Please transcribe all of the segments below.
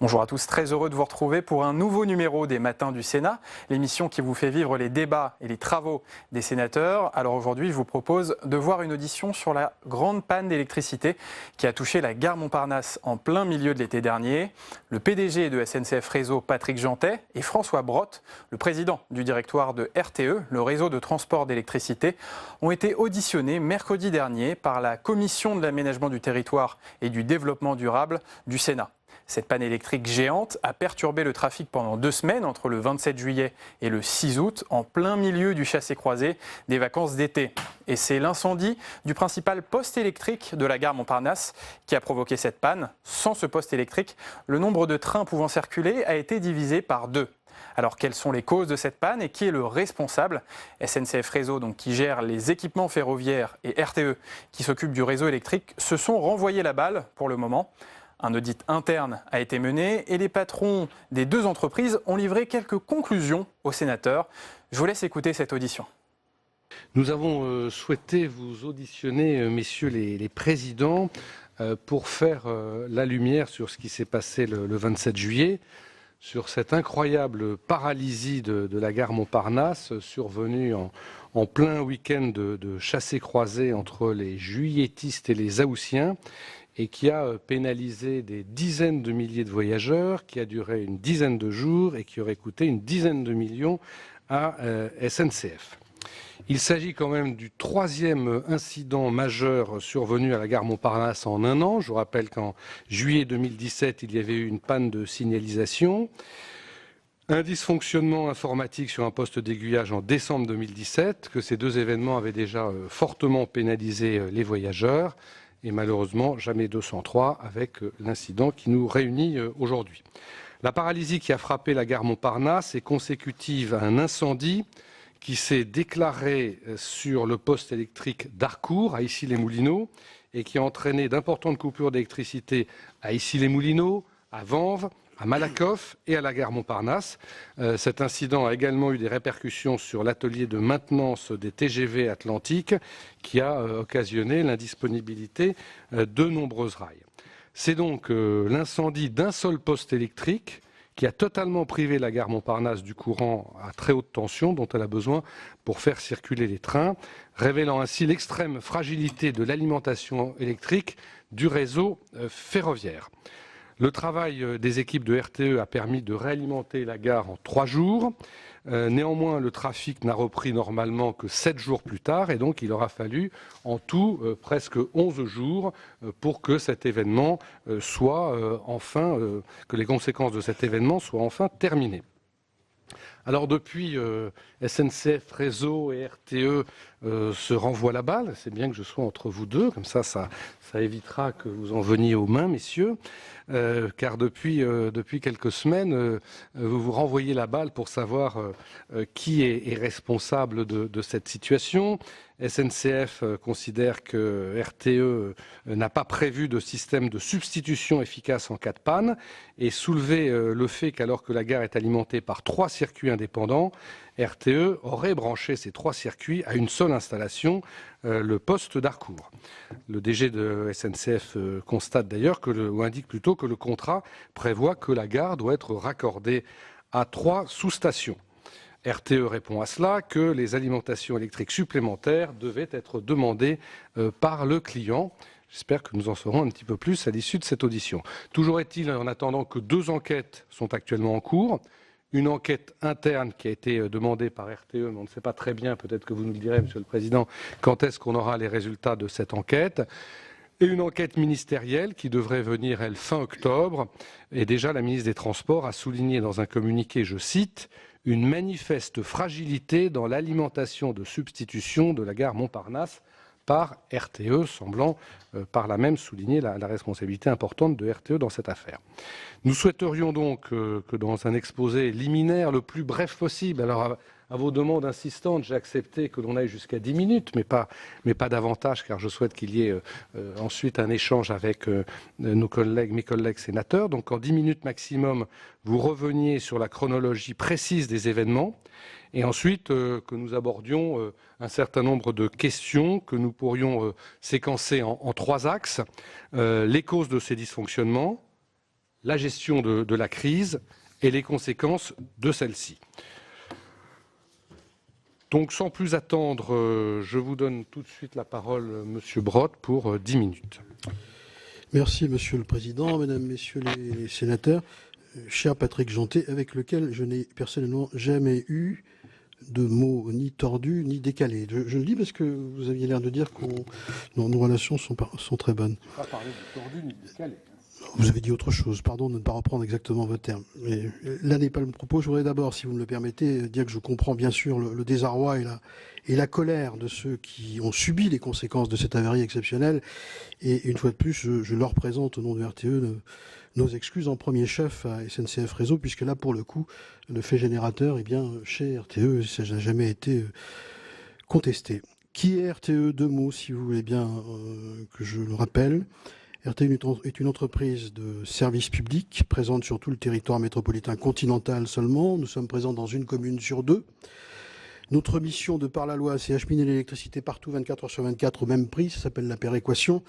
Bonjour à tous, très heureux de vous retrouver pour un nouveau numéro des Matins du Sénat, l'émission qui vous fait vivre les débats et les travaux des sénateurs. Alors aujourd'hui, je vous propose de voir une audition sur la grande panne d'électricité qui a touché la gare Montparnasse en plein milieu de l'été dernier. Le PDG de SNCF Réseau, Patrick Jeantet, et François Brotte, le président du directoire de RTE, le réseau de transport d'électricité, ont été auditionnés mercredi dernier par la Commission de l'aménagement du territoire et du développement durable du Sénat. Cette panne électrique géante a perturbé le trafic pendant 2 semaines, entre le 27 juillet et le 6 août, en plein milieu du chassé-croisé des vacances d'été. Et c'est l'incendie du principal poste électrique de la gare Montparnasse qui a provoqué cette panne. Sans ce poste électrique, le nombre de trains pouvant circuler a été divisé par 2. Alors quelles sont les causes de cette panne et qui est le responsable? SNCF Réseau, donc, qui gère les équipements ferroviaires, et RTE, qui s'occupe du réseau électrique, se sont renvoyés la balle pour le moment. Un audit interne a été mené et les patrons des 2 entreprises ont livré quelques conclusions aux sénateurs. Je vous laisse écouter cette audition. Nous avons souhaité vous auditionner, messieurs les présidents, pour faire la lumière sur ce qui s'est passé le 27 juillet, sur cette incroyable paralysie de la gare Montparnasse survenue en plein week-end de chassé-croisé entre les juilletistes et les haussiens, et qui a pénalisé des dizaines de milliers de voyageurs, qui a duré une dizaine de jours et qui aurait coûté une dizaine de millions à SNCF. Il s'agit quand même du 3e incident majeur survenu à la gare Montparnasse en un an. Je vous rappelle qu'en juillet 2017, il y avait eu une panne de signalisation, un dysfonctionnement informatique sur un poste d'aiguillage en décembre 2017, que ces 2 événements avaient déjà fortement pénalisé les voyageurs. Et malheureusement, jamais 203 avec l'incident qui nous réunit aujourd'hui. La paralysie qui a frappé la gare Montparnasse est consécutive à un incendie qui s'est déclaré sur le poste électrique d'Harcourt, à Issy-les-Moulineaux, et qui a entraîné d'importantes coupures d'électricité à Issy-les-Moulineaux, à Vanves, à Malakoff et à la gare Montparnasse. Cet incident a également eu des répercussions sur l'atelier de maintenance des TGV Atlantique qui a occasionné l'indisponibilité de nombreuses rails. C'est donc l'incendie d'un seul poste électrique qui a totalement privé la gare Montparnasse du courant à très haute tension dont elle a besoin pour faire circuler les trains, révélant ainsi l'extrême fragilité de l'alimentation électrique du réseau ferroviaire. Le travail des équipes de RTE a permis de réalimenter la gare en 3 jours. Néanmoins, le trafic n'a repris normalement que 7 jours plus tard et donc il aura fallu en tout presque 11 jours pour que cet événement soit que les conséquences de cet événement soient enfin terminées. Alors depuis, SNCF Réseau et RTE se renvoient la balle. C'est bien que je sois entre vous deux, comme ça évitera que vous en veniez aux mains, messieurs. Car depuis quelques semaines, vous vous renvoyez la balle pour savoir qui est responsable de cette situation. SNCF considère que RTE n'a pas prévu de système de substitution efficace en cas de panne et soulever le fait qu'alors que la gare est alimentée par 3 circuits indépendants, RTE aurait branché ces 3 circuits à une seule installation, le poste d'Harcourt. Le DG de SNCF constate d'ailleurs ou indique plutôt que le contrat prévoit que la gare doit être raccordée à 3 sous-stations. RTE répond à cela que les alimentations électriques supplémentaires devaient être demandées par le client. J'espère que nous en saurons un petit peu plus à l'issue de cette audition. Toujours est-il, en attendant, que 2 enquêtes sont actuellement en cours. Une enquête interne qui a été demandée par RTE, mais on ne sait pas très bien, peut-être que vous nous le direz, Monsieur le Président, quand est-ce qu'on aura les résultats de cette enquête. Et une enquête ministérielle qui devrait venir, elle, fin octobre. Et déjà, la ministre des Transports a souligné dans un communiqué, je cite, « une manifeste fragilité dans l'alimentation de substitution de la gare Montparnasse » par RTE, semblant par là même souligner la responsabilité importante de RTE dans cette affaire. Nous souhaiterions donc que dans un exposé liminaire le plus bref possible, alors à vos demandes insistantes, j'ai accepté que l'on aille jusqu'à 10 minutes, mais pas davantage, car je souhaite qu'il y ait ensuite un échange avec mes collègues sénateurs. Donc en 10 minutes maximum, vous reveniez sur la chronologie précise des événements, et ensuite que nous abordions un certain nombre de questions que nous pourrions séquencer en 3 axes. Les causes de ces dysfonctionnements, la gestion de la crise et les conséquences de celle-ci. Donc, sans plus attendre, je vous donne tout de suite la parole, Monsieur Brottes, pour 10 minutes. Merci, Monsieur le Président, Mesdames, Messieurs les sénateurs, cher Patrick Jeantet, avec lequel je n'ai personnellement jamais eu de mots ni tordus ni décalés. Je le dis parce que vous aviez l'air de dire que nos relations sont très bonnes. Pas parler de tordu ni de décalé. Vous avez dit autre chose, pardon de ne pas reprendre exactement vos termes. Mais là n'est pas le propos. Je voudrais d'abord, si vous me le permettez, dire que je comprends bien sûr le désarroi et la colère de ceux qui ont subi les conséquences de cette avarie exceptionnelle. Et une fois de plus, je leur présente au nom de RTE nos excuses en premier chef à SNCF Réseau, puisque là, pour le coup, le fait générateur, eh bien, chez RTE, ça n'a jamais été contesté. Qui est RTE? Deux mots, si vous voulez bien que je le rappelle. RTE est une entreprise de service public présente sur tout le territoire métropolitain continental seulement. Nous sommes présents dans une commune sur deux. Notre mission, de par la loi, c'est acheminer l'électricité partout 24 heures sur 24 au même prix. Ça s'appelle la péréquation.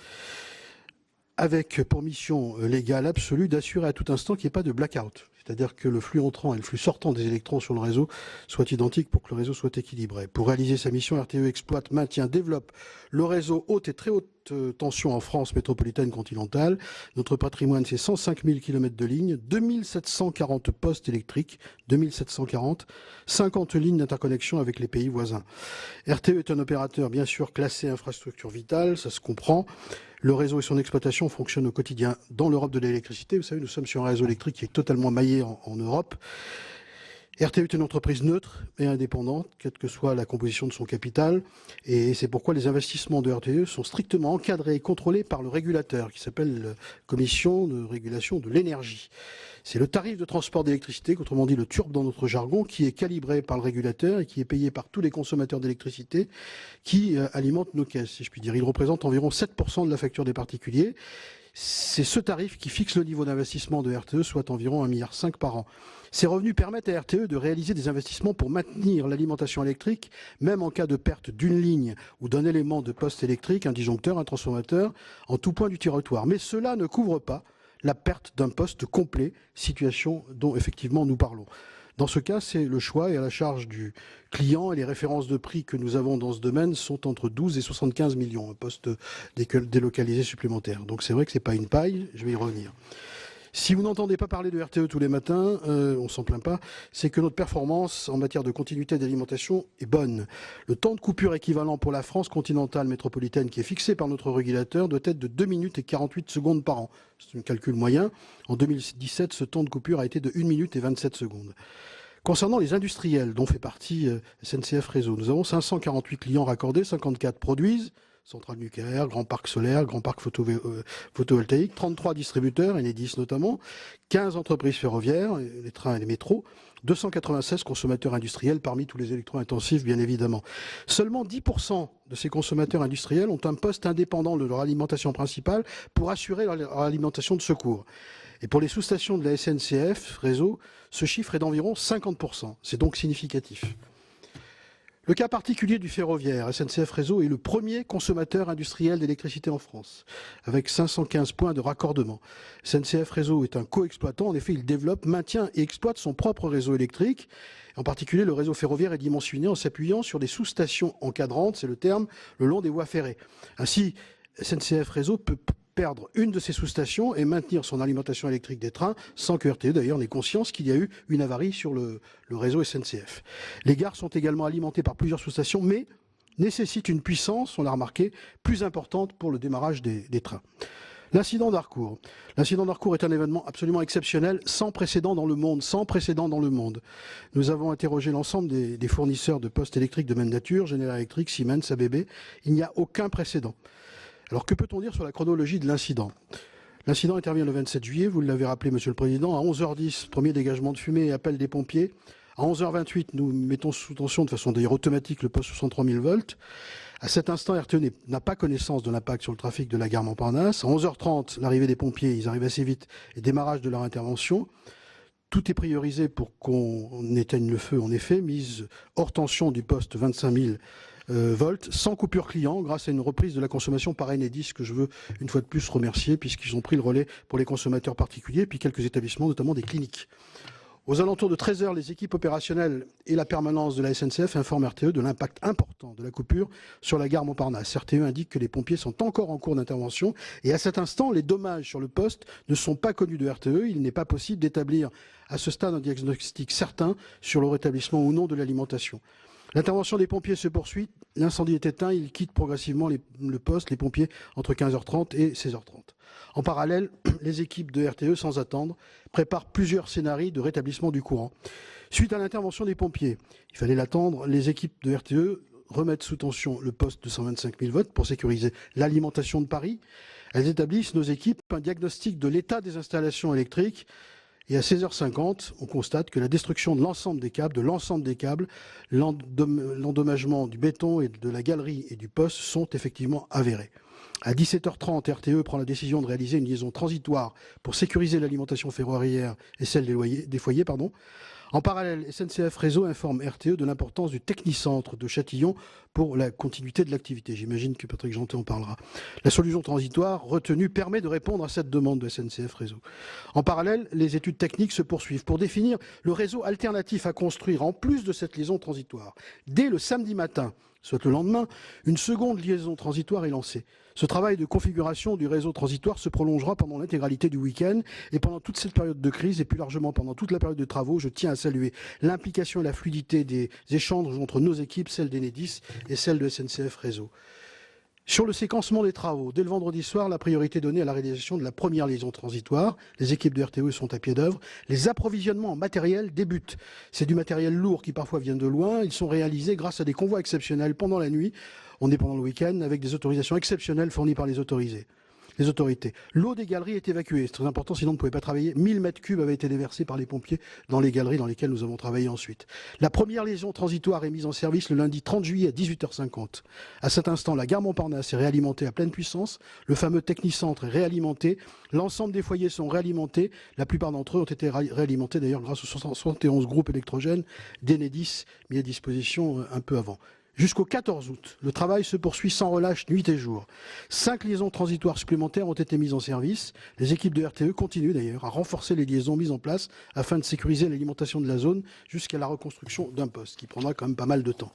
Avec pour mission légale absolue d'assurer à tout instant qu'il n'y ait pas de blackout. C'est-à-dire que le flux entrant et le flux sortant des électrons sur le réseau soient identiques pour que le réseau soit équilibré. Pour réaliser sa mission, RTE exploite, maintient, développe le réseau haute et très haute tension en France métropolitaine continentale. Notre patrimoine, c'est 105 000 km de lignes, 2740 postes électriques, 2740, 50 lignes d'interconnexion avec les pays voisins. RTE est un opérateur, bien sûr, classé infrastructure vitale, ça se comprend. Le réseau et son exploitation fonctionnent au quotidien dans l'Europe de l'électricité. Vous savez, nous sommes sur un réseau électrique qui est totalement maillé en Europe. RTE est une entreprise neutre et indépendante, quelle que soit la composition de son capital. Et c'est pourquoi les investissements de RTE sont strictement encadrés et contrôlés par le régulateur, qui s'appelle la Commission de régulation de l'énergie. C'est le tarif de transport d'électricité, autrement dit le TURB dans notre jargon, qui est calibré par le régulateur et qui est payé par tous les consommateurs d'électricité qui alimentent nos caisses, si je puis dire. Il représente environ 7% de la facture des particuliers. C'est ce tarif qui fixe le niveau d'investissement de RTE, soit environ 1,5 milliard par an. Ces revenus permettent à RTE de réaliser des investissements pour maintenir l'alimentation électrique, même en cas de perte d'une ligne ou d'un élément de poste électrique, un disjoncteur, un transformateur, en tout point du territoire. Mais cela ne couvre pas la perte d'un poste complet, situation dont effectivement nous parlons. Dans ce cas, c'est le choix et à la charge du client, et les références de prix que nous avons dans ce domaine sont entre 12 et 75 millions, un poste délocalisé supplémentaire. Donc c'est vrai que ce n'est pas une paille, je vais y revenir. Si vous n'entendez pas parler de RTE tous les matins, on s'en plaint pas, c'est que notre performance en matière de continuité d'alimentation est bonne. Le temps de coupure équivalent pour la France continentale métropolitaine qui est fixé par notre régulateur doit être de 2 minutes et 48 secondes par an. C'est un calcul moyen. En 2017, ce temps de coupure a été de 1 minute et 27 secondes. Concernant les industriels dont fait partie SNCF Réseau, nous avons 548 clients raccordés, 54 produisent, centrales nucléaires, grands parcs solaires, grands parcs photovoltaïques, 33 distributeurs, Enedis notamment, 15 entreprises ferroviaires, les trains et les métros, 296 consommateurs industriels parmi tous les électro-intensifs, bien évidemment. Seulement 10% de ces consommateurs industriels ont un poste indépendant de leur alimentation principale pour assurer leur alimentation de secours. Et pour les sous-stations de la SNCF Réseau, ce chiffre est d'environ 50%. C'est donc significatif. Le cas particulier du ferroviaire, SNCF Réseau est le premier consommateur industriel d'électricité en France, avec 515 points de raccordement. SNCF Réseau est un co-exploitant, en effet il développe, maintient et exploite son propre réseau électrique. En particulier, le réseau ferroviaire est dimensionné en s'appuyant sur des sous-stations encadrantes, c'est le terme, le long des voies ferrées. Ainsi, SNCF Réseau peut perdre une de ses sous-stations et maintenir son alimentation électrique des trains sans que RTE d'ailleurs n'ait conscience qu'il y a eu une avarie sur le réseau SNCF. Les gares sont également alimentées par plusieurs sous-stations mais nécessitent une puissance, on l'a remarqué, plus importante pour le démarrage des trains. L'incident d'Harcourt. L'incident d'Harcourt est un événement absolument exceptionnel, sans précédent dans le monde, Nous avons interrogé l'ensemble des fournisseurs de postes électriques de même nature, General Electric, Siemens, ABB. Il n'y a aucun précédent. Alors que peut-on dire sur la chronologie de l'incident? L'incident intervient le 27 juillet, vous l'avez rappelé Monsieur le Président, à 11h10, premier dégagement de fumée et appel des pompiers. À 11h28, nous mettons sous tension de façon d'ailleurs automatique le poste 63 000 volts. À cet instant, RTE n'a pas connaissance de l'impact sur le trafic de la gare Montparnasse. À 11h30, l'arrivée des pompiers, ils arrivent assez vite, et démarrage de leur intervention. Tout est priorisé pour qu'on éteigne le feu, en effet, mise hors tension du poste 25 000 volts sans coupure client grâce à une reprise de la consommation par Enedis que je veux une fois de plus remercier puisqu'ils ont pris le relais pour les consommateurs particuliers puis quelques établissements, notamment des cliniques. Aux alentours de 13 h, les équipes opérationnelles et la permanence de la SNCF informent RTE de l'impact important de la coupure sur la gare Montparnasse. RTE indique que les pompiers sont encore en cours d'intervention et à cet instant, les dommages sur le poste ne sont pas connus de RTE. Il n'est pas possible d'établir à ce stade un diagnostic certain sur le rétablissement ou non de l'alimentation. L'intervention des pompiers se poursuit. L'incendie est éteint. Ils quittent progressivement le poste, les pompiers, entre 15h30 et 16h30. En parallèle, les équipes de RTE, sans attendre, préparent plusieurs scénarios de rétablissement du courant. Suite à l'intervention des pompiers, il fallait l'attendre, les équipes de RTE remettent sous tension le poste de 125 000 volts pour sécuriser l'alimentation de Paris. Elles établissent, nos équipes, un diagnostic de l'état des installations électriques. Et à 16h50, on constate que la destruction de l'ensemble des câbles, l'endommagement du béton et de la galerie et du poste sont effectivement avérés. À 17h30, RTE prend la décision de réaliser une liaison transitoire pour sécuriser l'alimentation ferroviaire et celle des foyers. En parallèle, SNCF Réseau informe RTE de l'importance du technicentre de Châtillon pour la continuité de l'activité. J'imagine que Patrick Jeantet en parlera. La solution transitoire retenue permet de répondre à cette demande de SNCF Réseau. En parallèle, les études techniques se poursuivent pour définir le réseau alternatif à construire en plus de cette liaison transitoire. Dès le samedi matin, soit le lendemain, une seconde liaison transitoire est lancée. Ce travail de configuration du réseau transitoire se prolongera pendant l'intégralité du week-end et pendant toute cette période de crise et plus largement pendant toute la période de travaux. Je tiens à saluer l'implication et la fluidité des échanges entre nos équipes, celles d'Enedis et celles de SNCF Réseau. Sur le séquencement des travaux, dès le vendredi soir, la priorité est donnée à la réalisation de la première liaison transitoire. Les équipes de RTE sont à pied d'œuvre. Les approvisionnements en matériel débutent. C'est du matériel lourd qui parfois vient de loin. Ils sont réalisés grâce à des convois exceptionnels pendant la nuit. On est pendant le week-end avec des autorisations exceptionnelles fournies par les autorités. L'eau des galeries est évacuée, c'est très important, sinon on ne pouvait pas travailler. 1000 mètres cubes avaient été déversés par les pompiers dans les galeries dans lesquelles nous avons travaillé ensuite. La première liaison transitoire est mise en service le lundi 30 juillet à 18h50. À cet instant, la gare Montparnasse est réalimentée à pleine puissance, le fameux technicentre est réalimenté, l'ensemble des foyers sont réalimentés, la plupart d'entre eux ont été réalimentés d'ailleurs grâce aux 71 groupes électrogènes d'Enedis mis à disposition un peu avant. Jusqu'au 14 août, le travail se poursuit sans relâche nuit et jour. 5 liaisons transitoires supplémentaires ont été mises en service. Les équipes de RTE continuent d'ailleurs à renforcer les liaisons mises en place afin de sécuriser l'alimentation de la zone jusqu'à la reconstruction d'un poste, qui prendra quand même pas mal de temps.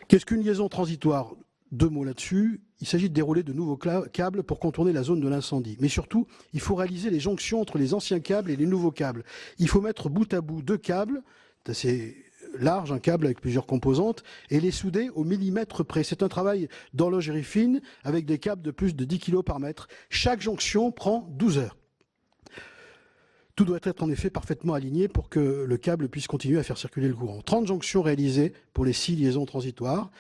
Qu'est-ce qu'une liaison transitoire ? 2 mots là-dessus. Il s'agit de dérouler de nouveaux câbles pour contourner la zone de l'incendie. Mais surtout, il faut réaliser les jonctions entre les anciens câbles et les nouveaux câbles. Il faut mettre bout à bout 2 câbles, c'est assez large, un câble avec plusieurs composantes, et les souder au millimètre près. C'est un travail d'horlogerie fine avec des câbles de plus de 10 kg par mètre. Chaque jonction prend 12 heures. Tout doit être en effet parfaitement aligné pour que le câble puisse continuer à faire circuler le courant. 30 jonctions réalisées pour les 6 liaisons transitoires.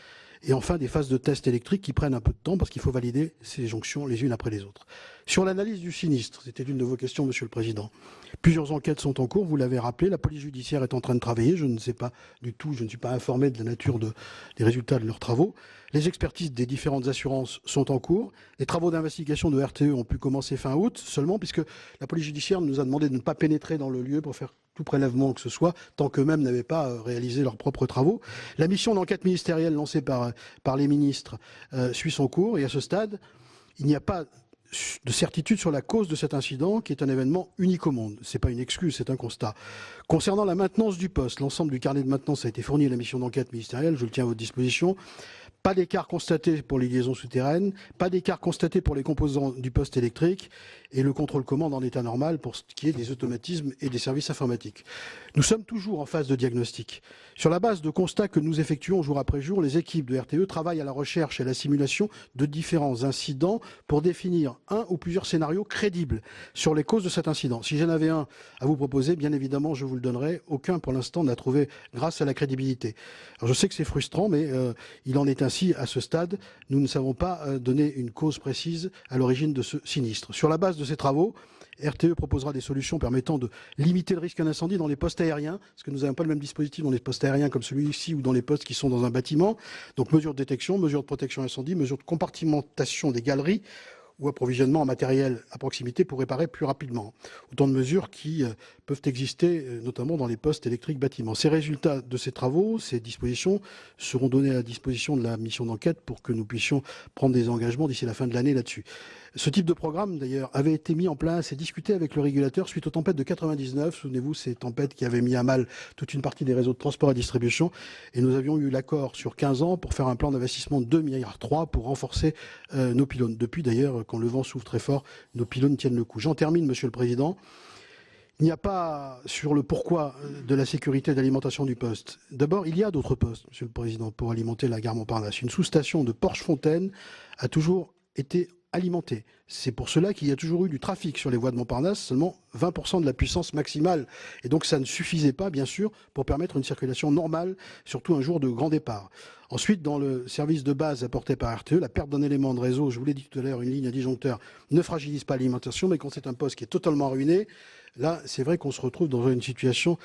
Et enfin, des phases de test électriques qui prennent un peu de temps parce qu'il faut valider ces jonctions les unes après les autres. Sur l'analyse du sinistre, c'était l'une de vos questions, Monsieur le Président. Plusieurs enquêtes sont en cours, vous l'avez rappelé. La police judiciaire est en train de travailler. Je ne sais pas du tout, je ne suis pas informé de la nature des résultats de leurs travaux. Les expertises des différentes assurances sont en cours. Les travaux d'investigation de RTE ont pu commencer fin août seulement, puisque la police judiciaire nous a demandé de ne pas pénétrer dans le lieu pour faire tout prélèvement que ce soit, tant qu'eux-mêmes n'avaient pas réalisé leurs propres travaux. La mission d'enquête ministérielle lancée par les ministres suit son cours, et à ce stade, il n'y a pas de certitude sur la cause de cet incident, qui est un événement unique au monde. Ce n'est pas une excuse, c'est un constat. Concernant la maintenance du poste, l'ensemble du carnet de maintenance a été fourni à la mission d'enquête ministérielle, je le tiens à votre disposition. Pas d'écart constaté pour les liaisons souterraines, pas d'écart constaté pour les composants du poste électrique et le contrôle-commande en état normal pour ce qui est des automatismes et des services informatiques. Nous sommes toujours en phase de diagnostic. Sur la base de constats que nous effectuons jour après jour, les équipes de RTE travaillent à la recherche et à la simulation de différents incidents pour définir un ou plusieurs scénarios crédibles sur les causes de cet incident. Si j'en avais un à vous proposer, bien évidemment, je vous le donnerai. Aucun, pour l'instant, n'a trouvé grâce à la crédibilité. Alors, je sais que c'est frustrant, mais il en est ainsi à ce stade. Nous ne savons pas donner une cause précise à l'origine de ce sinistre. Sur la base de ces travaux, RTE proposera des solutions permettant de limiter le risque d'incendie dans les postes aériens, parce que nous n'avons pas le même dispositif dans les postes aériens comme celui-ci ou dans les postes qui sont dans un bâtiment. Donc mesures de détection, mesures de protection incendie, mesures de compartimentation des galeries ou approvisionnement en matériel à proximité pour réparer plus rapidement. Autant de mesures qui peuvent exister, notamment dans les postes électriques bâtiments. Ces résultats de ces travaux, ces dispositions, seront donnés à la disposition de la mission d'enquête pour que nous puissions prendre des engagements d'ici la fin de l'année là-dessus. Ce type de programme, d'ailleurs, avait été mis en place et discuté avec le régulateur suite aux tempêtes de 99. Souvenez-vous, ces tempêtes qui avaient mis à mal toute une partie des réseaux de transport et distribution. Et nous avions eu l'accord sur 15 ans pour faire un plan d'investissement de 2,3 milliards pour renforcer nos pylônes. Depuis, d'ailleurs, quand le vent souffle très fort, nos pylônes tiennent le coup. J'en termine, Monsieur le Président. Il n'y a pas sur le pourquoi de la sécurité d'alimentation du poste. D'abord, il y a d'autres postes, Monsieur le Président, pour alimenter la gare Montparnasse. Une sous-station de Porche-Fontaine a toujours été alimentée. C'est pour cela qu'il y a toujours eu du trafic sur les voies de Montparnasse, seulement 20% de la puissance maximale. Et donc ça ne suffisait pas, bien sûr, pour permettre une circulation normale, surtout un jour de grand départ. Ensuite, dans le service de base apporté par RTE, la perte d'un élément de réseau, je vous l'ai dit tout à l'heure, une ligne à disjoncteur ne fragilise pas l'alimentation, mais quand c'est un poste qui est totalement ruiné, là, c'est vrai qu'on se retrouve dans une situation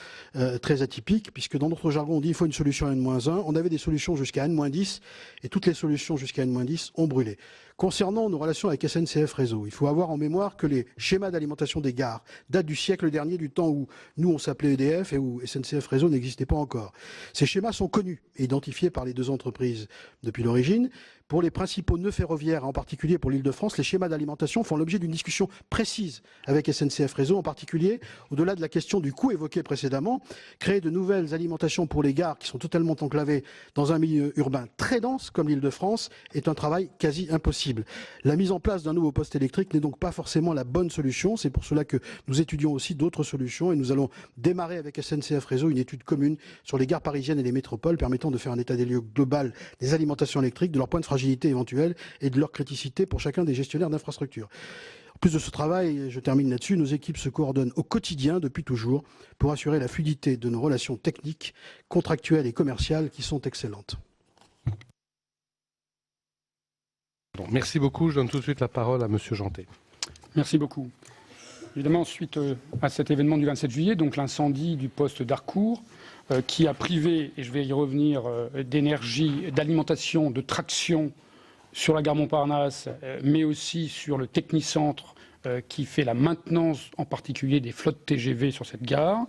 très atypique, puisque dans notre jargon, on dit qu'il faut une solution à N-1. On avait des solutions jusqu'à N-10, et toutes les solutions jusqu'à N-10 ont brûlé. Concernant nos relations avec SNCF Réseau, il faut avoir en mémoire que les schémas d'alimentation des gares datent du siècle dernier, du temps où nous, on s'appelait EDF et où SNCF Réseau n'existait pas encore. Ces schémas sont connus et identifiés par les deux entreprises depuis l'origine. Pour les principaux nœuds ferroviaires, en particulier pour l'Île-de-France, les schémas d'alimentation font l'objet d'une discussion précise avec SNCF Réseau, en particulier, au-delà de la question du coût évoqué précédemment, créer de nouvelles alimentations pour les gares qui sont totalement enclavées dans un milieu urbain très dense, comme l'Île-de-France, est un travail quasi impossible. La mise en place d'un nouveau poste électrique n'est donc pas forcément la bonne solution. C'est pour cela que nous étudions aussi d'autres solutions et nous allons démarrer avec SNCF Réseau une étude commune sur les gares parisiennes et les métropoles permettant de faire un état des lieux global des alimentations électriques, de leurs points de fragilité éventuelle et de leur criticité pour chacun des gestionnaires d'infrastructures. En plus de ce travail, je termine là-dessus, nos équipes se coordonnent au quotidien depuis toujours pour assurer la fluidité de nos relations techniques, contractuelles et commerciales qui sont excellentes. Bon, merci beaucoup. Je donne tout de suite la parole à Monsieur Jeantet. Merci beaucoup. Évidemment, suite à cet événement du 27 juillet, donc l'incendie du poste d'Harcourt, qui a privé, et je vais y revenir, d'énergie, d'alimentation, de traction sur la gare Montparnasse, mais aussi sur le technicentre qui fait la maintenance, en particulier des flottes TGV sur cette gare.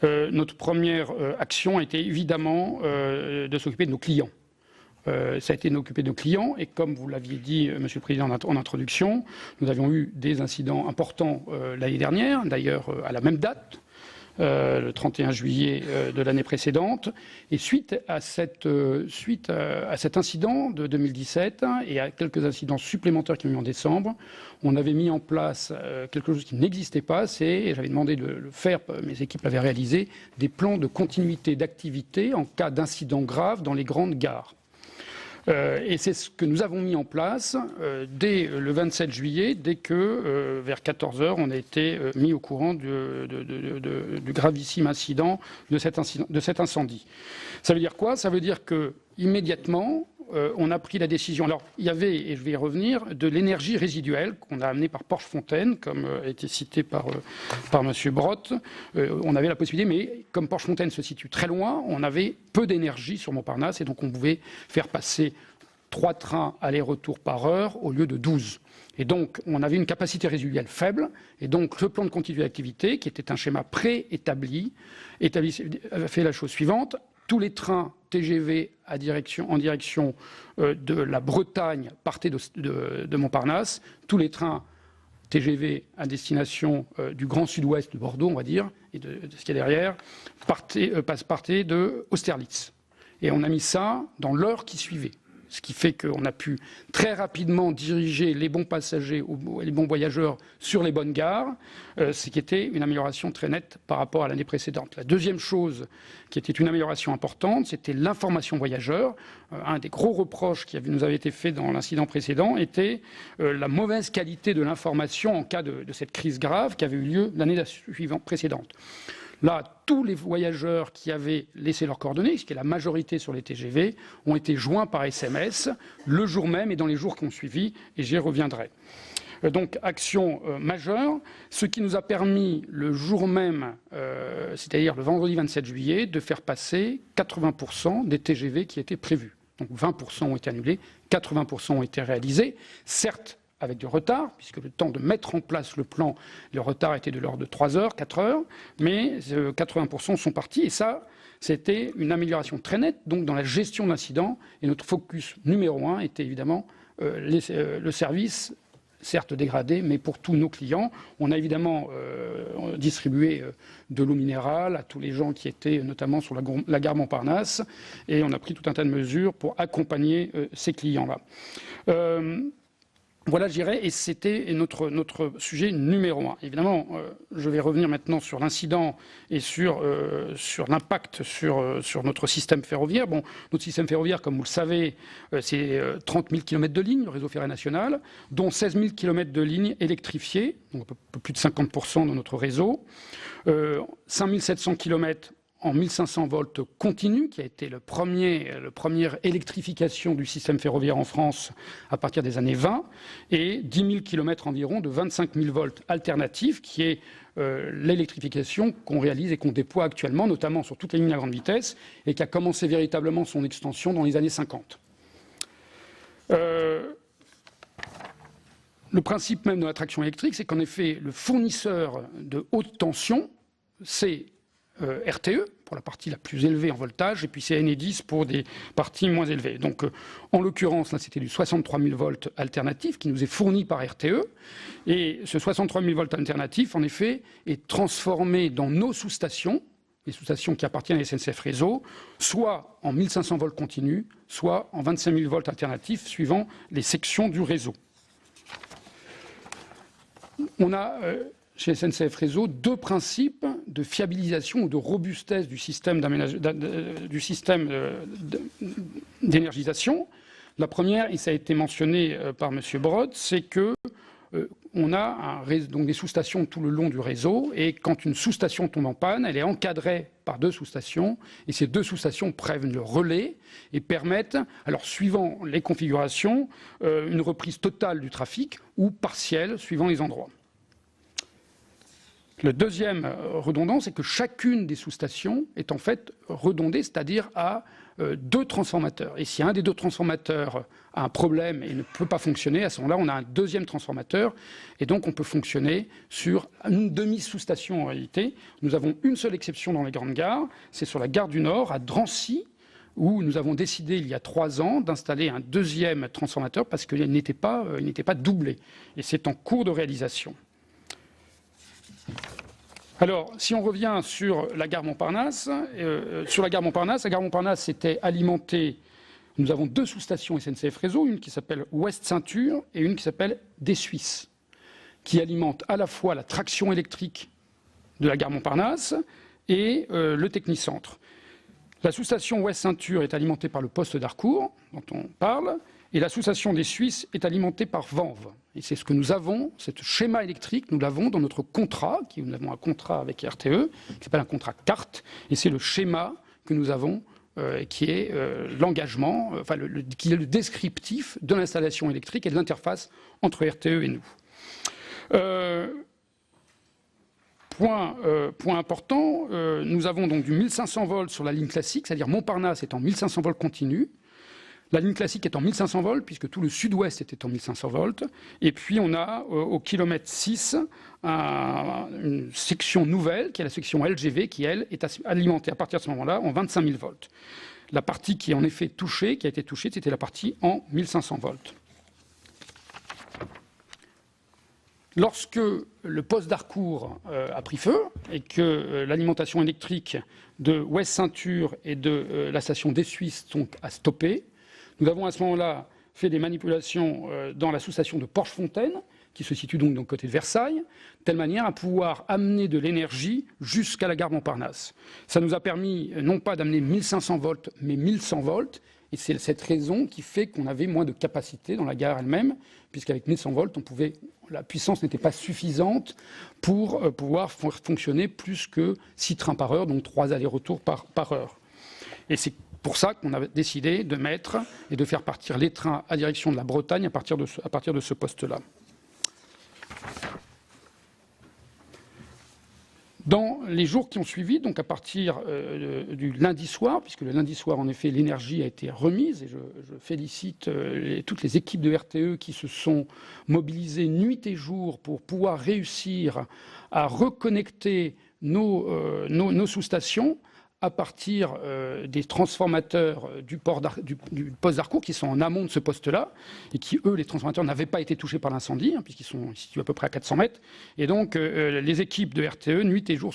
Notre première action a été évidemment de s'occuper de nos clients. Ça a été d'occuper de nos clients et comme vous l'aviez dit, Monsieur le Président, en introduction, nous avions eu des incidents importants l'année dernière, d'ailleurs à la même date, le 31 juillet de l'année précédente. Et suite à cet incident de 2017 et à quelques incidents supplémentaires qui ont eu en décembre, on avait mis en place quelque chose qui n'existait pas, j'avais demandé de le faire, mes équipes l'avaient réalisé, des plans de continuité d'activité en cas d'incident grave dans les grandes gares. Et c'est ce que nous avons mis en place dès le 27 juillet, dès que, vers 14 h, on a été mis au courant du gravissime incident de cet incendie. Ça veut dire quoi? Ça veut dire que immédiatement, on a pris la décision. Alors, il y avait, et je vais y revenir, de l'énergie résiduelle qu'on a amenée par Porche-Fontaine, comme a été cité par M. Brotte. On avait la possibilité, mais comme Porche-Fontaine se situe très loin, on avait peu d'énergie sur Montparnasse, et donc on pouvait faire passer 3 trains aller-retour par heure au lieu de 12. Et donc, on avait une capacité résiduelle faible. Et donc, le plan de continuité d'activité, qui était un schéma préétabli, fait la chose suivante. Tous les trains TGV en direction de la Bretagne partaient de Montparnasse. Tous les trains TGV à destination du Grand Sud-Ouest de Bordeaux, on va dire, et de ce qu'il y a derrière, partaient de Austerlitz. Et on a mis ça dans l'heure qui suivait. Ce qui fait qu'on a pu très rapidement diriger les bons passagers, les bons voyageurs sur les bonnes gares, ce qui était une amélioration très nette par rapport à l'année précédente. La deuxième chose qui était une amélioration importante, c'était l'information voyageur. Un des gros reproches qui nous avait été fait dans l'incident précédent était la mauvaise qualité de l'information en cas de cette crise grave qui avait eu lieu l'année précédente. Là, tous les voyageurs qui avaient laissé leurs coordonnées, ce qui est la majorité sur les TGV, ont été joints par SMS le jour même et dans les jours qui ont suivi, et j'y reviendrai. Donc, action majeure, ce qui nous a permis le jour même, c'est-à-dire le vendredi 27 juillet, de faire passer 80% des TGV qui étaient prévus. Donc 20% ont été annulés, 80% ont été réalisés, certes avec du retard, puisque le temps de mettre en place le plan, le retard était de l'ordre de 3 heures, 4 heures, mais 80% sont partis, et ça, c'était une amélioration très nette donc dans la gestion d'incidents, et notre focus numéro 1 était évidemment le service, certes dégradé, mais pour tous nos clients. On a évidemment distribué de l'eau minérale à tous les gens qui étaient notamment sur la gare Montparnasse, et on a pris tout un tas de mesures pour accompagner ces clients-là. Voilà, je dirais, et c'était notre sujet numéro 1. Évidemment, je vais revenir maintenant sur l'incident et sur l'impact sur notre système ferroviaire. Bon, notre système ferroviaire, comme vous le savez, c'est 30 000 km de lignes, le réseau ferré national, dont 16 000 km de lignes électrifiées, donc un peu plus de 50% dans notre réseau, 5 700 km en 1500 volts continu, qui a été la première électrification du système ferroviaire en France à partir des années 20, et 10 000 km environ de 25 000 volts alternatifs, qui est l'électrification qu'on réalise et qu'on déploie actuellement, notamment sur toutes les lignes à grande vitesse, et qui a commencé véritablement son extension dans les années 50. Le principe même de la traction électrique, c'est qu'en effet, le fournisseur de haute tension, c'est RTE, pour la partie la plus élevée en voltage, et puis c'est Enedis pour des parties moins élevées. Donc, en l'occurrence, là, c'était du 63 000 volts alternatif qui nous est fourni par RTE. Et ce 63 000 volts alternatif, en effet, est transformé dans nos sous-stations, les sous-stations qui appartiennent à SNCF Réseau, soit en 1500 volts continus, soit en 25 000 volts alternatifs, suivant les sections du réseau. On a chez SNCF Réseau 2 principes de fiabilisation ou de robustesse du système d'énergisation. La première, et ça a été mentionné par M. Brodt, c'est que on a donc des sous-stations tout le long du réseau, et quand une sous-station tombe en panne, elle est encadrée par 2 sous-stations, et ces 2 sous-stations prennent le relais et permettent, alors suivant les configurations, une reprise totale du trafic ou partielle suivant les endroits. Le deuxième redondant, c'est que chacune des sous-stations est en fait redondée, c'est-à-dire à 2 transformateurs. Et si un des 2 transformateurs a un problème et ne peut pas fonctionner, à ce moment-là, on a un deuxième transformateur, et donc on peut fonctionner sur une demi-sous-station en réalité. Nous avons une seule exception dans les grandes gares, c'est sur la gare du Nord, à Drancy, où nous avons décidé il y a 3 ans d'installer un deuxième transformateur parce qu'il n'était pas doublé. Et c'est en cours de réalisation. Alors, si on revient sur la gare Montparnasse, la gare Montparnasse était alimentée. Nous avons 2 sous-stations SNCF Réseau, une qui s'appelle Ouest Ceinture et une qui s'appelle Des Suisses, qui alimentent à la fois la traction électrique de la gare Montparnasse et le technicentre. La sous-station Ouest Ceinture est alimentée par le poste d'Harcourt, dont on parle, et la sous-station des Suisses est alimentée par Vanves. Et c'est ce que nous avons, ce schéma électrique, nous l'avons dans notre contrat, nous avons un contrat avec RTE, qui s'appelle un contrat carte, et c'est le schéma que nous avons, qui est l'engagement, qui est le descriptif de l'installation électrique et de l'interface entre RTE et nous. Point important, nous avons donc du 1500 volts sur la ligne classique, c'est-à-dire Montparnasse est en 1500 volts continu. La ligne classique est en 1500 volts, puisque tout le sud-ouest était en 1500 volts. Et puis on a au kilomètre 6 une section nouvelle, qui est la section LGV, qui, elle, est alimentée à partir de ce moment-là en 25 000 volts. La partie qui est en effet touchée, qui a été touchée, c'était la partie en 1500 volts. Lorsque le poste d'Harcourt a pris feu et que l'alimentation électrique de Ouest Ceinture et de la station des Suisses a stoppé, nous avons à ce moment-là fait des manipulations dans la sous-station de Porchefontaine, qui se situe donc du côté de Versailles, de telle manière à pouvoir amener de l'énergie jusqu'à la gare Montparnasse. Ça nous a permis non pas d'amener 1500 volts, mais 1100 volts, et c'est cette raison qui fait qu'on avait moins de capacité dans la gare elle-même, puisqu'avec 1100 volts, la puissance n'était pas suffisante pour pouvoir fonctionner plus que 6 trains par heure, donc 3 allers-retours par heure. Et c'est pour ça qu'on a décidé de mettre et de faire partir les trains à direction de la Bretagne à partir de ce poste-là. Dans les jours qui ont suivi, donc à partir du lundi soir, puisque le lundi soir, en effet, l'énergie a été remise, et je félicite toutes les équipes de RTE qui se sont mobilisées nuit et jour pour pouvoir réussir à reconnecter nos sous-stations à partir des transformateurs du poste d'Harcourt, qui sont en amont de ce poste-là, et qui, eux, les transformateurs, n'avaient pas été touchés par l'incendie, puisqu'ils sont situés à peu près à 400 mètres. Et donc, les équipes de RTE, nuit et jour,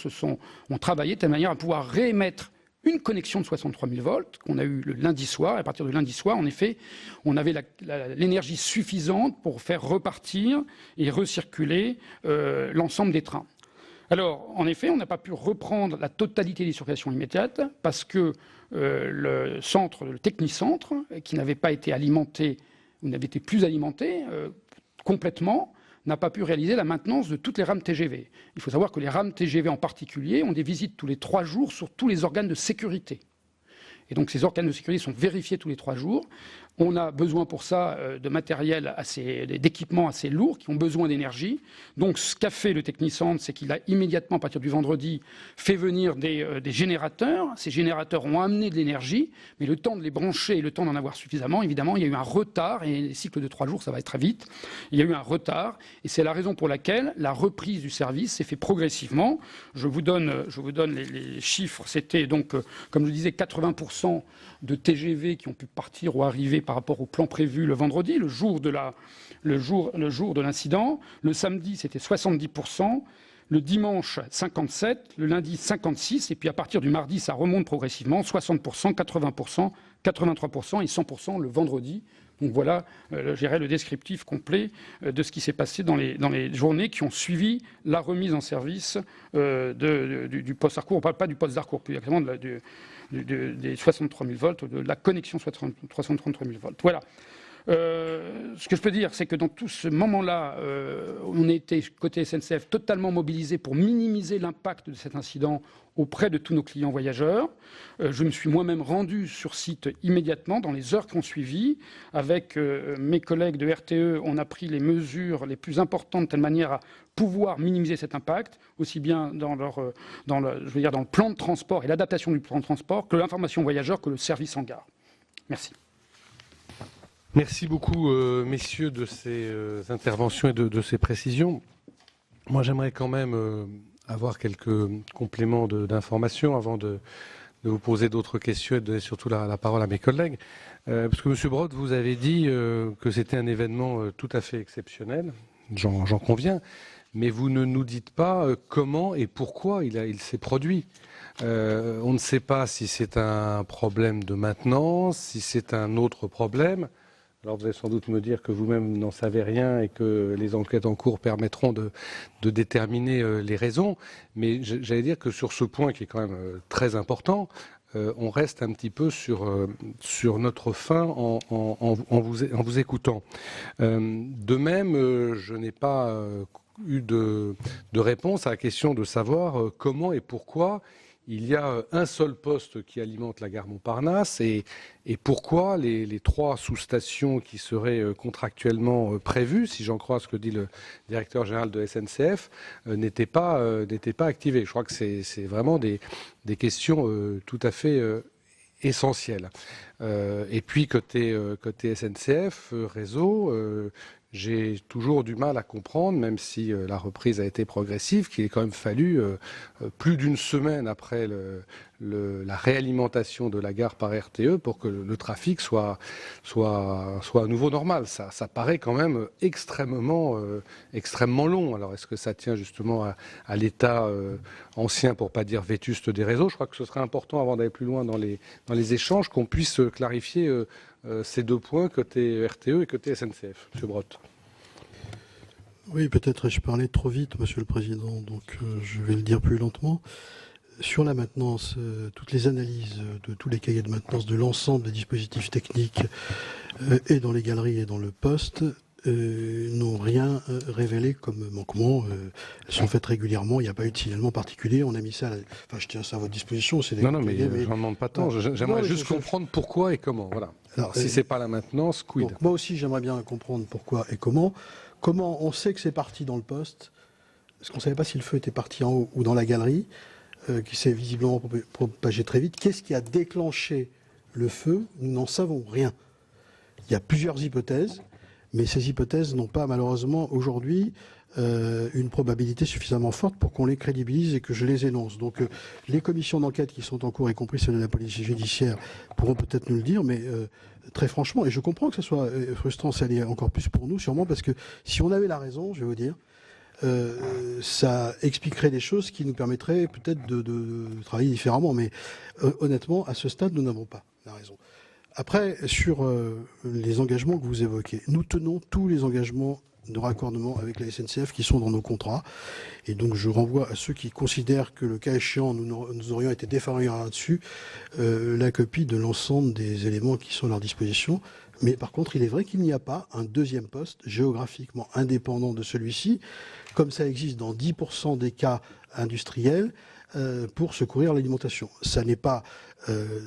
ont travaillé de telle manière à pouvoir réémettre une connexion de 63 000 volts qu'on a eu le lundi soir. Et à partir du lundi soir, en effet, on avait l'énergie suffisante pour faire repartir et recirculer l'ensemble des trains. Alors, en effet, on n'a pas pu reprendre la totalité des circulations immédiates parce que le technicentre, qui n'avait pas été alimenté, ou n'avait été plus alimenté complètement, n'a pas pu réaliser la maintenance de toutes les rames TGV. Il faut savoir que les rames TGV en particulier ont des visites tous les 3 jours sur tous les organes de sécurité. Et donc ces organes de sécurité sont vérifiés tous les 3 jours. On a besoin pour ça de matériel d'équipements assez lourds qui ont besoin d'énergie. Donc ce qu'a fait le technicentre, c'est qu'il a immédiatement, à partir du vendredi, fait venir des générateurs. Ces générateurs ont amené de l'énergie, mais le temps de les brancher et le temps d'en avoir suffisamment, évidemment, il y a eu un retard, et les cycles de 3 jours, ça va être très vite. Il y a eu un retard, et c'est la raison pour laquelle la reprise du service s'est fait progressivement. Je vous donne les chiffres. C'était donc, comme je disais, 80% de TGV qui ont pu partir ou arriver par rapport au plan prévu le vendredi, le jour de l'incident. Le samedi, c'était 70%. Le dimanche, 57%. Le lundi, 56%. Et puis à partir du mardi, ça remonte progressivement. 60%, 80%, 83% et 100% le vendredi. Donc voilà, je dirais, le descriptif complet de ce qui s'est passé dans les journées qui ont suivi la remise en service du poste Harcourt. On ne parle pas du poste d'Harcourt, plus exactement des 63 000 volts, de la connexion 333 000 volts. Voilà. Ce que je peux dire, c'est que dans tout ce moment-là, on a été, côté SNCF, totalement mobilisé pour minimiser l'impact de cet incident auprès de tous nos clients voyageurs. Je me suis moi-même rendu sur site immédiatement dans les heures qui ont suivi. Avec mes collègues de RTE, on a pris les mesures les plus importantes de telle manière à pouvoir minimiser cet impact, aussi bien dans le plan de transport et l'adaptation du plan de transport que l'information voyageur, que le service en gare. Merci. Merci beaucoup, messieurs, de ces interventions et de ces précisions. Moi, j'aimerais quand même avoir quelques compléments d'informations avant de vous poser d'autres questions et de donner surtout la parole à mes collègues. Parce que, M. Brottes, vous avez dit que c'était un événement tout à fait exceptionnel, j'en conviens, mais vous ne nous dites pas comment et pourquoi il s'est produit. On ne sait pas si c'est un problème de maintenance, si c'est un autre problème. Alors vous allez sans doute me dire que vous-même n'en savez rien et que les enquêtes en cours permettront de déterminer les raisons. Mais j'allais dire que sur ce point qui est quand même très important, on reste un petit peu sur notre faim en vous écoutant. De même, je n'ai pas eu de réponse à la question de savoir comment et pourquoi il y a un seul poste qui alimente la gare Montparnasse et pourquoi les 3 sous-stations qui seraient contractuellement prévues, si j'en crois ce que dit le directeur général de SNCF, n'étaient pas activées. Je crois que c'est vraiment des questions tout à fait essentielles. Et puis côté SNCF, réseau, j'ai toujours du mal à comprendre, même si la reprise a été progressive, qu'il ait quand même fallu plus d'une semaine après la réalimentation de la gare par RTE pour que le trafic soit à nouveau normal. Ça paraît quand même extrêmement long. Alors est-ce que ça tient justement à l'état ancien, pour pas dire vétuste, des réseaux? Je crois que ce serait important, avant d'aller plus loin dans les échanges, qu'on puisse clarifier ces 2 points, côté RTE et côté SNCF. Monsieur Brottes. Oui, peut-être je parlais trop vite, Monsieur le Président, donc je vais le dire plus lentement. Sur la maintenance, toutes les analyses de tous les cahiers de maintenance de l'ensemble des dispositifs techniques et dans les galeries et dans le poste n'ont rien révélé comme manquement. Elles sont faites régulièrement, il n'y a pas eu de signalement particulier. On a mis ça, je tiens ça à votre disposition. Non, mais je n'en demande pas tant. J'aimerais juste comprendre pourquoi et comment. Voilà. Alors, si c'est pas la maintenance, quid? Moi aussi, j'aimerais bien comprendre pourquoi et comment. Comment on sait que c'est parti dans le poste parce qu'on ne savait pas si le feu était parti en haut ou dans la galerie, qui s'est visiblement propagé très vite. Qu'est-ce qui a déclenché le feu? Nous n'en savons rien. Il y a plusieurs hypothèses, mais ces hypothèses n'ont pas malheureusement aujourd'hui une probabilité suffisamment forte pour qu'on les crédibilise et que je les énonce. Donc les commissions d'enquête qui sont en cours, y compris celles de la police judiciaire, pourront peut-être nous le dire, mais très franchement, et je comprends que ce soit frustrant, ça l'est encore plus pour nous, sûrement, parce que si on avait la raison, je vais vous dire, ça expliquerait des choses qui nous permettraient peut-être de travailler différemment. Mais honnêtement, à ce stade, nous n'avons pas la raison. Après, sur les engagements que vous évoquez, nous tenons tous les engagements de raccordement avec la SNCF qui sont dans nos contrats. Et donc je renvoie à ceux qui considèrent que le cas échéant, nous aurions été défaillants là-dessus, la copie de l'ensemble des éléments qui sont à leur disposition. Mais par contre, il est vrai qu'il n'y a pas un deuxième poste géographiquement indépendant de celui-ci, comme ça existe dans 10% des cas industriels, pour secourir l'alimentation. Ça n'est pas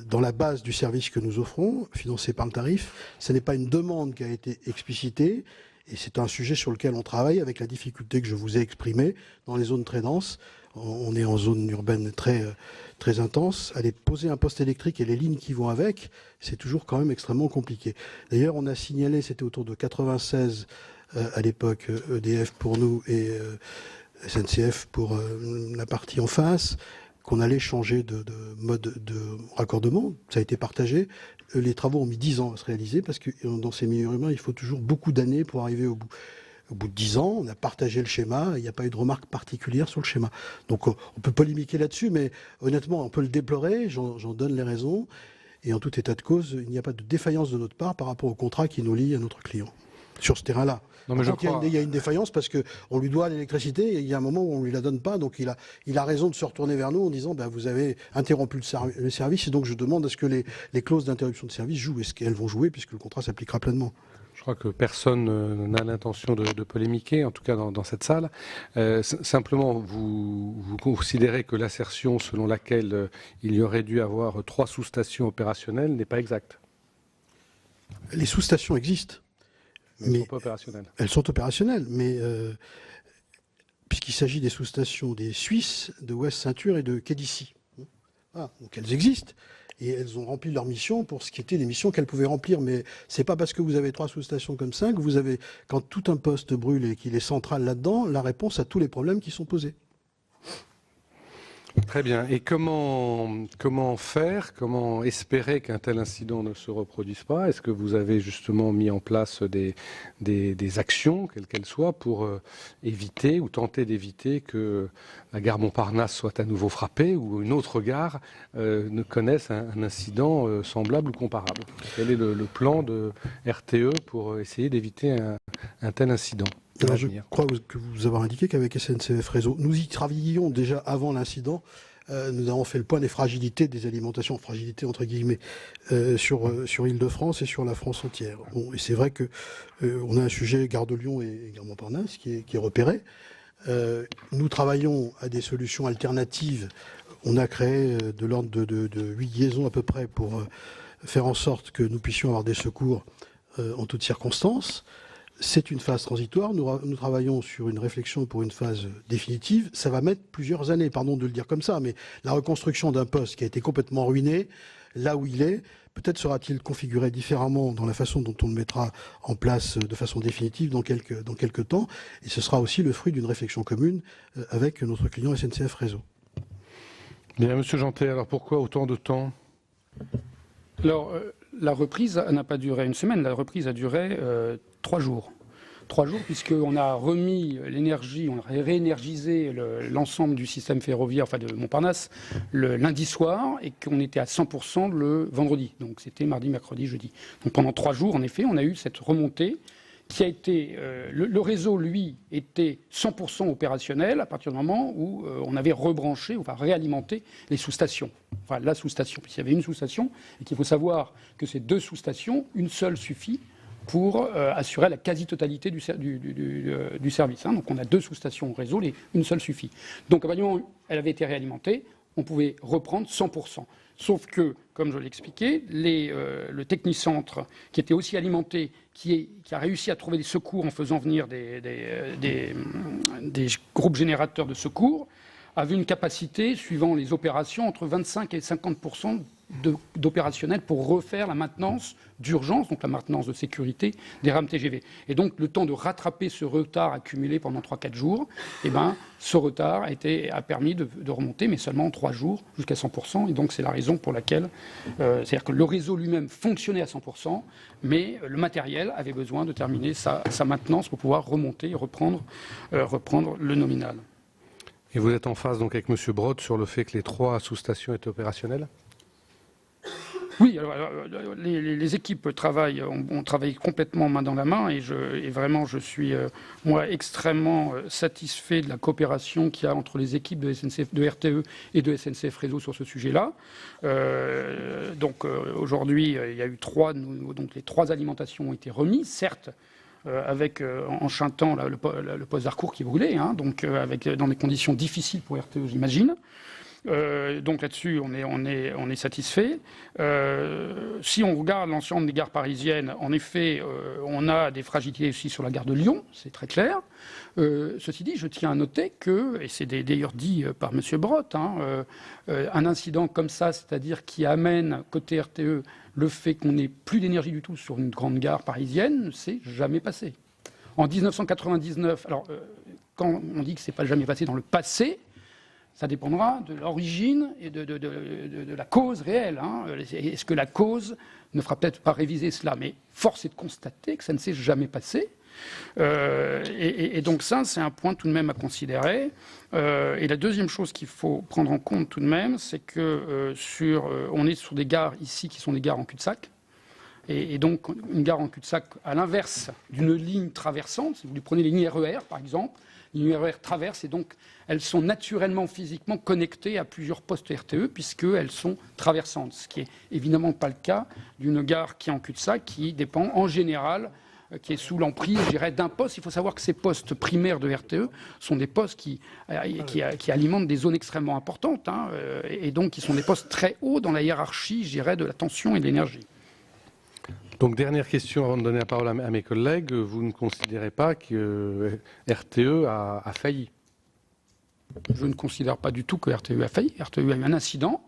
dans la base du service que nous offrons, financé par le tarif. Ce n'est pas une demande qui a été explicitée. Et c'est un sujet sur lequel on travaille avec la difficulté que je vous ai exprimée dans les zones très denses. On est en zone urbaine très intense. Aller poser un poste électrique et les lignes qui vont avec, c'est toujours quand même extrêmement compliqué. D'ailleurs, on a signalé, c'était autour de 96 à l'époque, EDF pour nous et SNCF pour la partie en face, qu'on allait changer de mode de raccordement. Ça a été partagé. Les travaux ont mis 10 ans à se réaliser parce que dans ces milieux urbains, il faut toujours beaucoup d'années pour arriver au bout. Au bout de 10 ans, on a partagé le schéma, il n'y a pas eu de remarque particulière sur le schéma. Donc on peut polémiquer là-dessus, mais honnêtement, on peut le déplorer, j'en donne les raisons. Et en tout état de cause, il n'y a pas de défaillance de notre part par rapport au contrat qui nous lie à notre client, sur ce terrain-là. Non, mais Il y a une défaillance parce qu'on lui doit l'électricité et il y a un moment où on ne lui la donne pas. Donc il a raison de se retourner vers nous en disant vous avez interrompu le service et donc je demande à ce que les clauses d'interruption de service jouent. Est-ce qu'elles vont jouer puisque le contrat s'appliquera pleinement? Je crois que personne n'a l'intention de polémiquer, en tout cas dans cette salle. Simplement, vous considérez que l'assertion selon laquelle il y aurait dû avoir 3 sous-stations opérationnelles n'est pas exacte? Les sous-stations existent. Elles ne sont pas opérationnelles. Elles sont opérationnelles, mais puisqu'il s'agit des sous-stations des Suisses, de Ouest Ceinture et de Quai d'Issy. Voilà, donc elles existent et elles ont rempli leur mission pour ce qui était les missions qu'elles pouvaient remplir. Mais c'est pas parce que vous avez 3 sous-stations comme ça que vous avez, quand tout un poste brûle et qu'il est central là-dedans, la réponse à tous les problèmes qui sont posés. Très bien. Et comment faire, comment espérer qu'un tel incident ne se reproduise pas? Est-ce que vous avez justement mis en place des actions, quelles qu'elles soient, pour éviter ou tenter d'éviter que la gare Montparnasse soit à nouveau frappée ou une autre gare ne connaisse un incident semblable ou comparable? Quel est le plan de RTE pour essayer d'éviter un tel incident? Alors, je crois que vous avez indiqué qu'avec SNCF Réseau, nous y travaillions déjà avant l'incident. Nous avons fait le point des fragilités des alimentations, fragilités entre guillemets, sur Île-de-France et sur la France entière. Bon, et c'est vrai que on a un sujet Gare de Lyon et Gare Montparnasse qui est repéré. Nous travaillons à des solutions alternatives. On a créé de l'ordre de 8 liaisons à peu près pour faire en sorte que nous puissions avoir des secours en toutes circonstances. C'est une phase transitoire. Nous travaillons sur une réflexion pour une phase définitive. Ça va mettre plusieurs années, pardon de le dire comme ça, mais la reconstruction d'un poste qui a été complètement ruiné, là où il est, peut-être sera-t-il configuré différemment dans la façon dont on le mettra en place de façon définitive dans quelques temps. Et ce sera aussi le fruit d'une réflexion commune avec notre client SNCF Réseau. Bien, Monsieur Jeantet, alors pourquoi autant de temps? Alors, la reprise n'a pas duré une semaine, la reprise a duré 3 jours. 3 jours, puisqu'on a remis l'énergie, on a réénergisé l'ensemble du système ferroviaire, enfin de Montparnasse, le lundi soir, et qu'on était à 100% le vendredi. Donc c'était mardi, mercredi, jeudi. Donc pendant 3 jours, en effet, on a eu cette remontée qui a été... le réseau, lui, était 100% opérationnel à partir du moment où on avait rebranché, enfin réalimenté les sous-stations. Enfin, la sous-station, puisqu'il y avait une sous-station, et qu'il faut savoir que ces 2 sous-stations, une seule suffit pour assurer la quasi-totalité du service. Donc on a 2 sous-stations au réseau, une seule suffit. Donc à partir du moment où elle avait été réalimentée, on pouvait reprendre 100%. Sauf que, comme je l'ai expliqué, le technicentre, qui était aussi alimenté, qui a réussi à trouver des secours en faisant venir des groupes générateurs de secours, avait une capacité, suivant les opérations, entre 25 et 50% d'opérationnel pour refaire la maintenance d'urgence, donc la maintenance de sécurité des rames TGV. Et donc le temps de rattraper ce retard accumulé pendant 3-4 jours, ce retard a permis de remonter, mais seulement en 3 jours, jusqu'à 100%. Et donc c'est la raison pour laquelle, c'est-à-dire que le réseau lui-même fonctionnait à 100%, mais le matériel avait besoin de terminer sa maintenance pour pouvoir remonter et reprendre le nominal. Et vous êtes en phase donc avec M. Brodt sur le fait que les 3 sous-stations étaient opérationnelles ? Oui, alors, les équipes ont travaillé complètement main dans la main et vraiment je suis moi extrêmement satisfait de la coopération qu'il y a entre les équipes de RTE et de SNCF Réseau sur ce sujet-là. Aujourd'hui, il y a eu donc les 3 alimentations ont été remises, certes. En chantant le poste d'Harcourt qui brûlait, donc dans des conditions difficiles pour RTE, j'imagine. Donc là-dessus, on est satisfait. Si on regarde l'ensemble des gares parisiennes, en effet, on a des fragilités aussi sur la gare de Lyon, c'est très clair. Ceci dit, je tiens à noter que, et c'est d'ailleurs dit par M. Brodt, un incident comme ça, c'est-à-dire qui amène côté RTE le fait qu'on n'ait plus d'énergie du tout sur une grande gare parisienne, ne s'est jamais passé. En 1999, alors quand on dit que c'est pas jamais passé dans le passé, ça dépendra de l'origine et de la cause réelle. Est-ce que la cause ne fera peut-être pas réviser cela? Mais force est de constater que ça ne s'est jamais passé. Et donc ça, c'est un point tout de même à considérer. Et la deuxième chose qu'il faut prendre en compte tout de même, c'est que on est sur des gares ici qui sont des gares en cul-de-sac. Et donc une gare en cul-de-sac, à l'inverse d'une ligne traversante, si vous prenez les lignes RER par exemple, les lignes RER traversent et donc elles sont naturellement, physiquement connectées à plusieurs postes RTE puisqu'elles sont traversantes. Ce qui est évidemment pas le cas d'une gare qui est en cul-de-sac, qui dépend en général, qui est sous l'emprise, je dirais, d'un poste. Il faut savoir que ces postes primaires de RTE sont des postes qui alimentent des zones extrêmement importantes, et donc qui sont des postes très hauts dans la hiérarchie, je dirais, de la tension et de l'énergie. Donc dernière question avant de donner la parole à mes collègues. Vous ne considérez pas que RTE a failli? Je ne considère pas du tout que RTE a failli. RTE a eu un incident.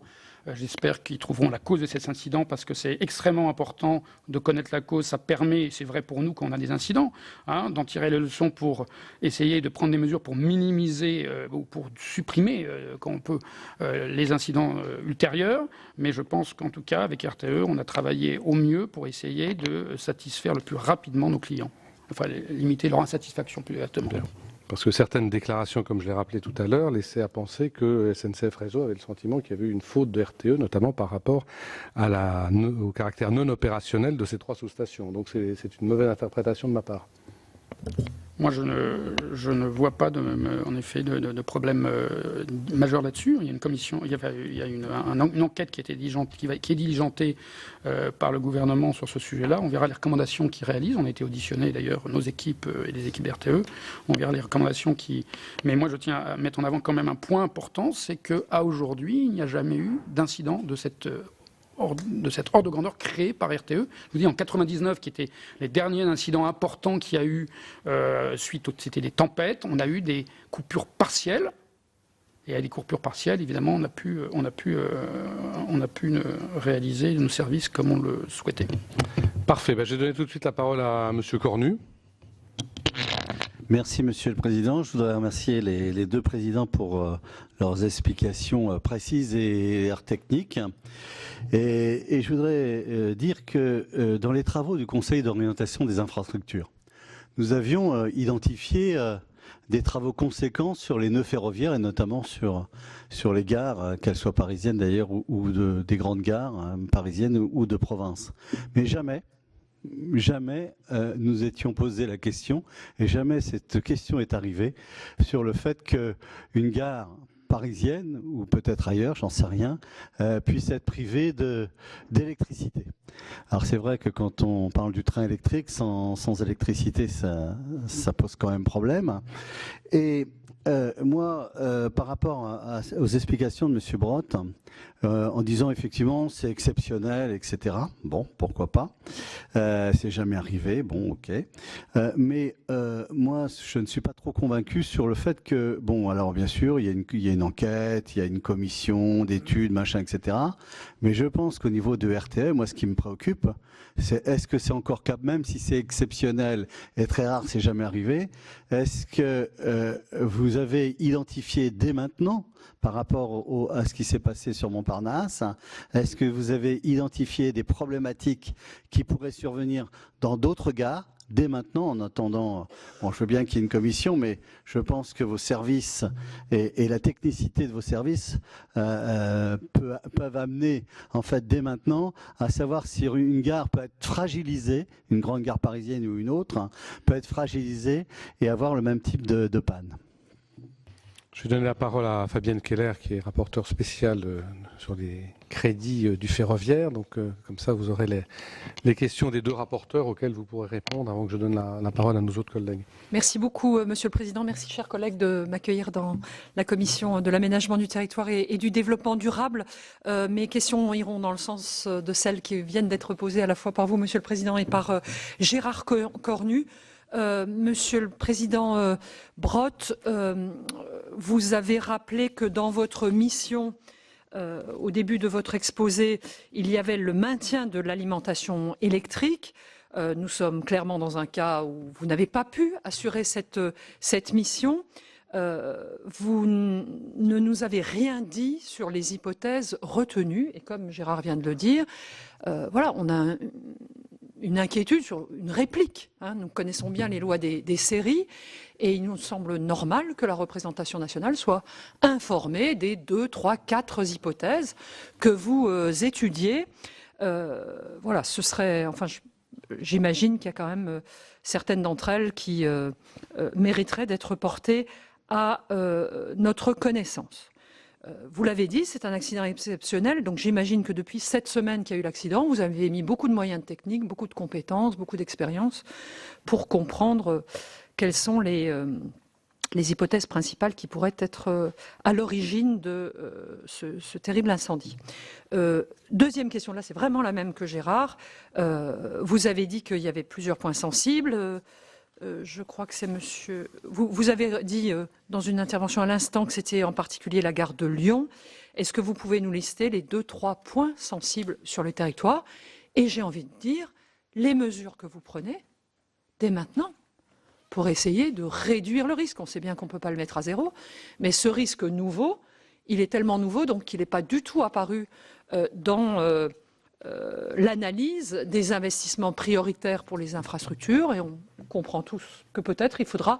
J'espère qu'ils trouveront la cause de cet incident parce que c'est extrêmement important de connaître la cause. Ça permet, et c'est vrai pour nous quand on a des incidents, d'en tirer les leçons pour essayer de prendre des mesures pour minimiser ou pour supprimer, quand on peut, les incidents ultérieurs. Mais je pense qu'en tout cas, avec RTE, on a travaillé au mieux pour essayer de satisfaire le plus rapidement nos clients. Enfin, limiter leur insatisfaction plus rapidement. Parce que certaines déclarations, comme je l'ai rappelé tout à l'heure, laissaient à penser que SNCF Réseau avait le sentiment qu'il y avait eu une faute de RTE, notamment par rapport au caractère non opérationnel de ces 3 sous-stations. Donc c'est une mauvaise interprétation de ma part. Moi, je ne vois pas, en effet, de problème majeur là-dessus. Il y a une commission, il y a une enquête qui est diligentée par le gouvernement sur ce sujet-là. On verra les recommandations qu'ils réalisent. On a été auditionnés, d'ailleurs, nos équipes et les équipes RTE. On verra les recommandations qui... Mais moi, je tiens à mettre en avant quand même un point important, c'est qu'à aujourd'hui, il n'y a jamais eu d'incident de cette ordre de grandeur créée par RTE. Je vous dis, en 99, qui étaient les derniers incidents importants qu'il y a eu c'était des tempêtes, on a eu des coupures partielles. Et à des coupures partielles, évidemment, on a pu réaliser nos services comme on le souhaitait. Parfait. Je vais donner tout de suite la parole à M. Cornu. Merci Monsieur le Président. Je voudrais remercier les 2 présidents pour leurs explications précises et techniques. Et je voudrais dire que dans les travaux du Conseil d'orientation des infrastructures, nous avions identifié des travaux conséquents sur les nœuds ferroviaires et notamment sur les gares, qu'elles soient parisiennes d'ailleurs ou des grandes gares parisiennes ou de province. Mais jamais nous étions posé la question, et jamais cette question est arrivée, sur le fait qu'une gare parisienne, ou peut-être ailleurs, j'en sais rien, puisse être privée d'électricité. Alors c'est vrai que quand on parle du train électrique, sans électricité, ça pose quand même problème. Et moi, par rapport aux explications de M. Brotte, en disant effectivement c'est exceptionnel, etc. Bon, pourquoi pas. C'est jamais arrivé, bon, ok. Mais moi, je ne suis pas trop convaincu sur le fait que, bon, alors bien sûr, il y a une enquête, il y a une commission d'études, machin, etc. Mais je pense qu'au niveau de RTE, moi, ce qui me préoccupe, c'est est-ce que c'est encore capable, même si c'est exceptionnel et très rare, c'est jamais arrivé, est-ce que vous avez identifié dès maintenant, par rapport à ce qui s'est passé sur Montparnasse, est-ce que vous avez identifié des problématiques qui pourraient survenir dans d'autres gares dès maintenant, en attendant, bon, je veux bien qu'il y ait une commission, mais je pense que vos services et la technicité de vos services peuvent amener, en fait, dès maintenant, à savoir si une gare peut être fragilisée, une grande gare parisienne ou une autre, hein, peut être fragilisée et avoir le même type de panne. Je vais donner la parole à Fabienne Keller, qui est rapporteure spéciale sur les crédits du ferroviaire. Donc, comme ça, vous aurez les questions des deux rapporteurs auxquelles vous pourrez répondre avant que je donne la parole à nos autres collègues. Merci beaucoup, Monsieur le Président. Merci, chers collègues, de m'accueillir dans la Commission de l'aménagement du territoire et du développement durable. Mes questions iront dans le sens de celles qui viennent d'être posées à la fois par vous, Monsieur le Président, et par Gérard Cornu. Monsieur le Président Brotte, vous avez rappelé que dans votre mission, au début de votre exposé, il y avait le maintien de l'alimentation électrique. Nous sommes clairement dans un cas où vous n'avez pas pu assurer cette mission. Vous ne nous avez rien dit sur les hypothèses retenues. Et comme Gérard vient de le dire, voilà, on a une inquiétude sur une réplique. Hein. Nous connaissons bien les lois des séries et il nous semble normal que la représentation nationale soit informée des 2, 3, 4 hypothèses que vous étudiez. Voilà, ce serait... Enfin, j'imagine qu'il y a quand même certaines d'entre elles qui mériteraient d'être portées à notre connaissance. Vous l'avez dit, c'est un accident exceptionnel, donc j'imagine que depuis 7 semaines qu'il y a eu l'accident, vous avez mis beaucoup de moyens techniques, beaucoup de compétences, beaucoup d'expérience pour comprendre quelles sont les hypothèses principales qui pourraient être à l'origine de ce terrible incendie. Deuxième question, là c'est vraiment la même que Gérard. Vous avez dit qu'il y avait plusieurs points sensibles. Je crois que c'est monsieur... Vous avez dit dans une intervention à l'instant que c'était en particulier la gare de Lyon. Est-ce que vous pouvez nous lister les 2, 3 points sensibles sur le territoire? Et j'ai envie de dire, les mesures que vous prenez dès maintenant pour essayer de réduire le risque. On sait bien qu'on ne peut pas le mettre à zéro, mais ce risque nouveau, il est tellement nouveau donc qu'il n'est pas du tout apparu dans... l'analyse des investissements prioritaires pour les infrastructures et on comprend tous que peut-être il faudra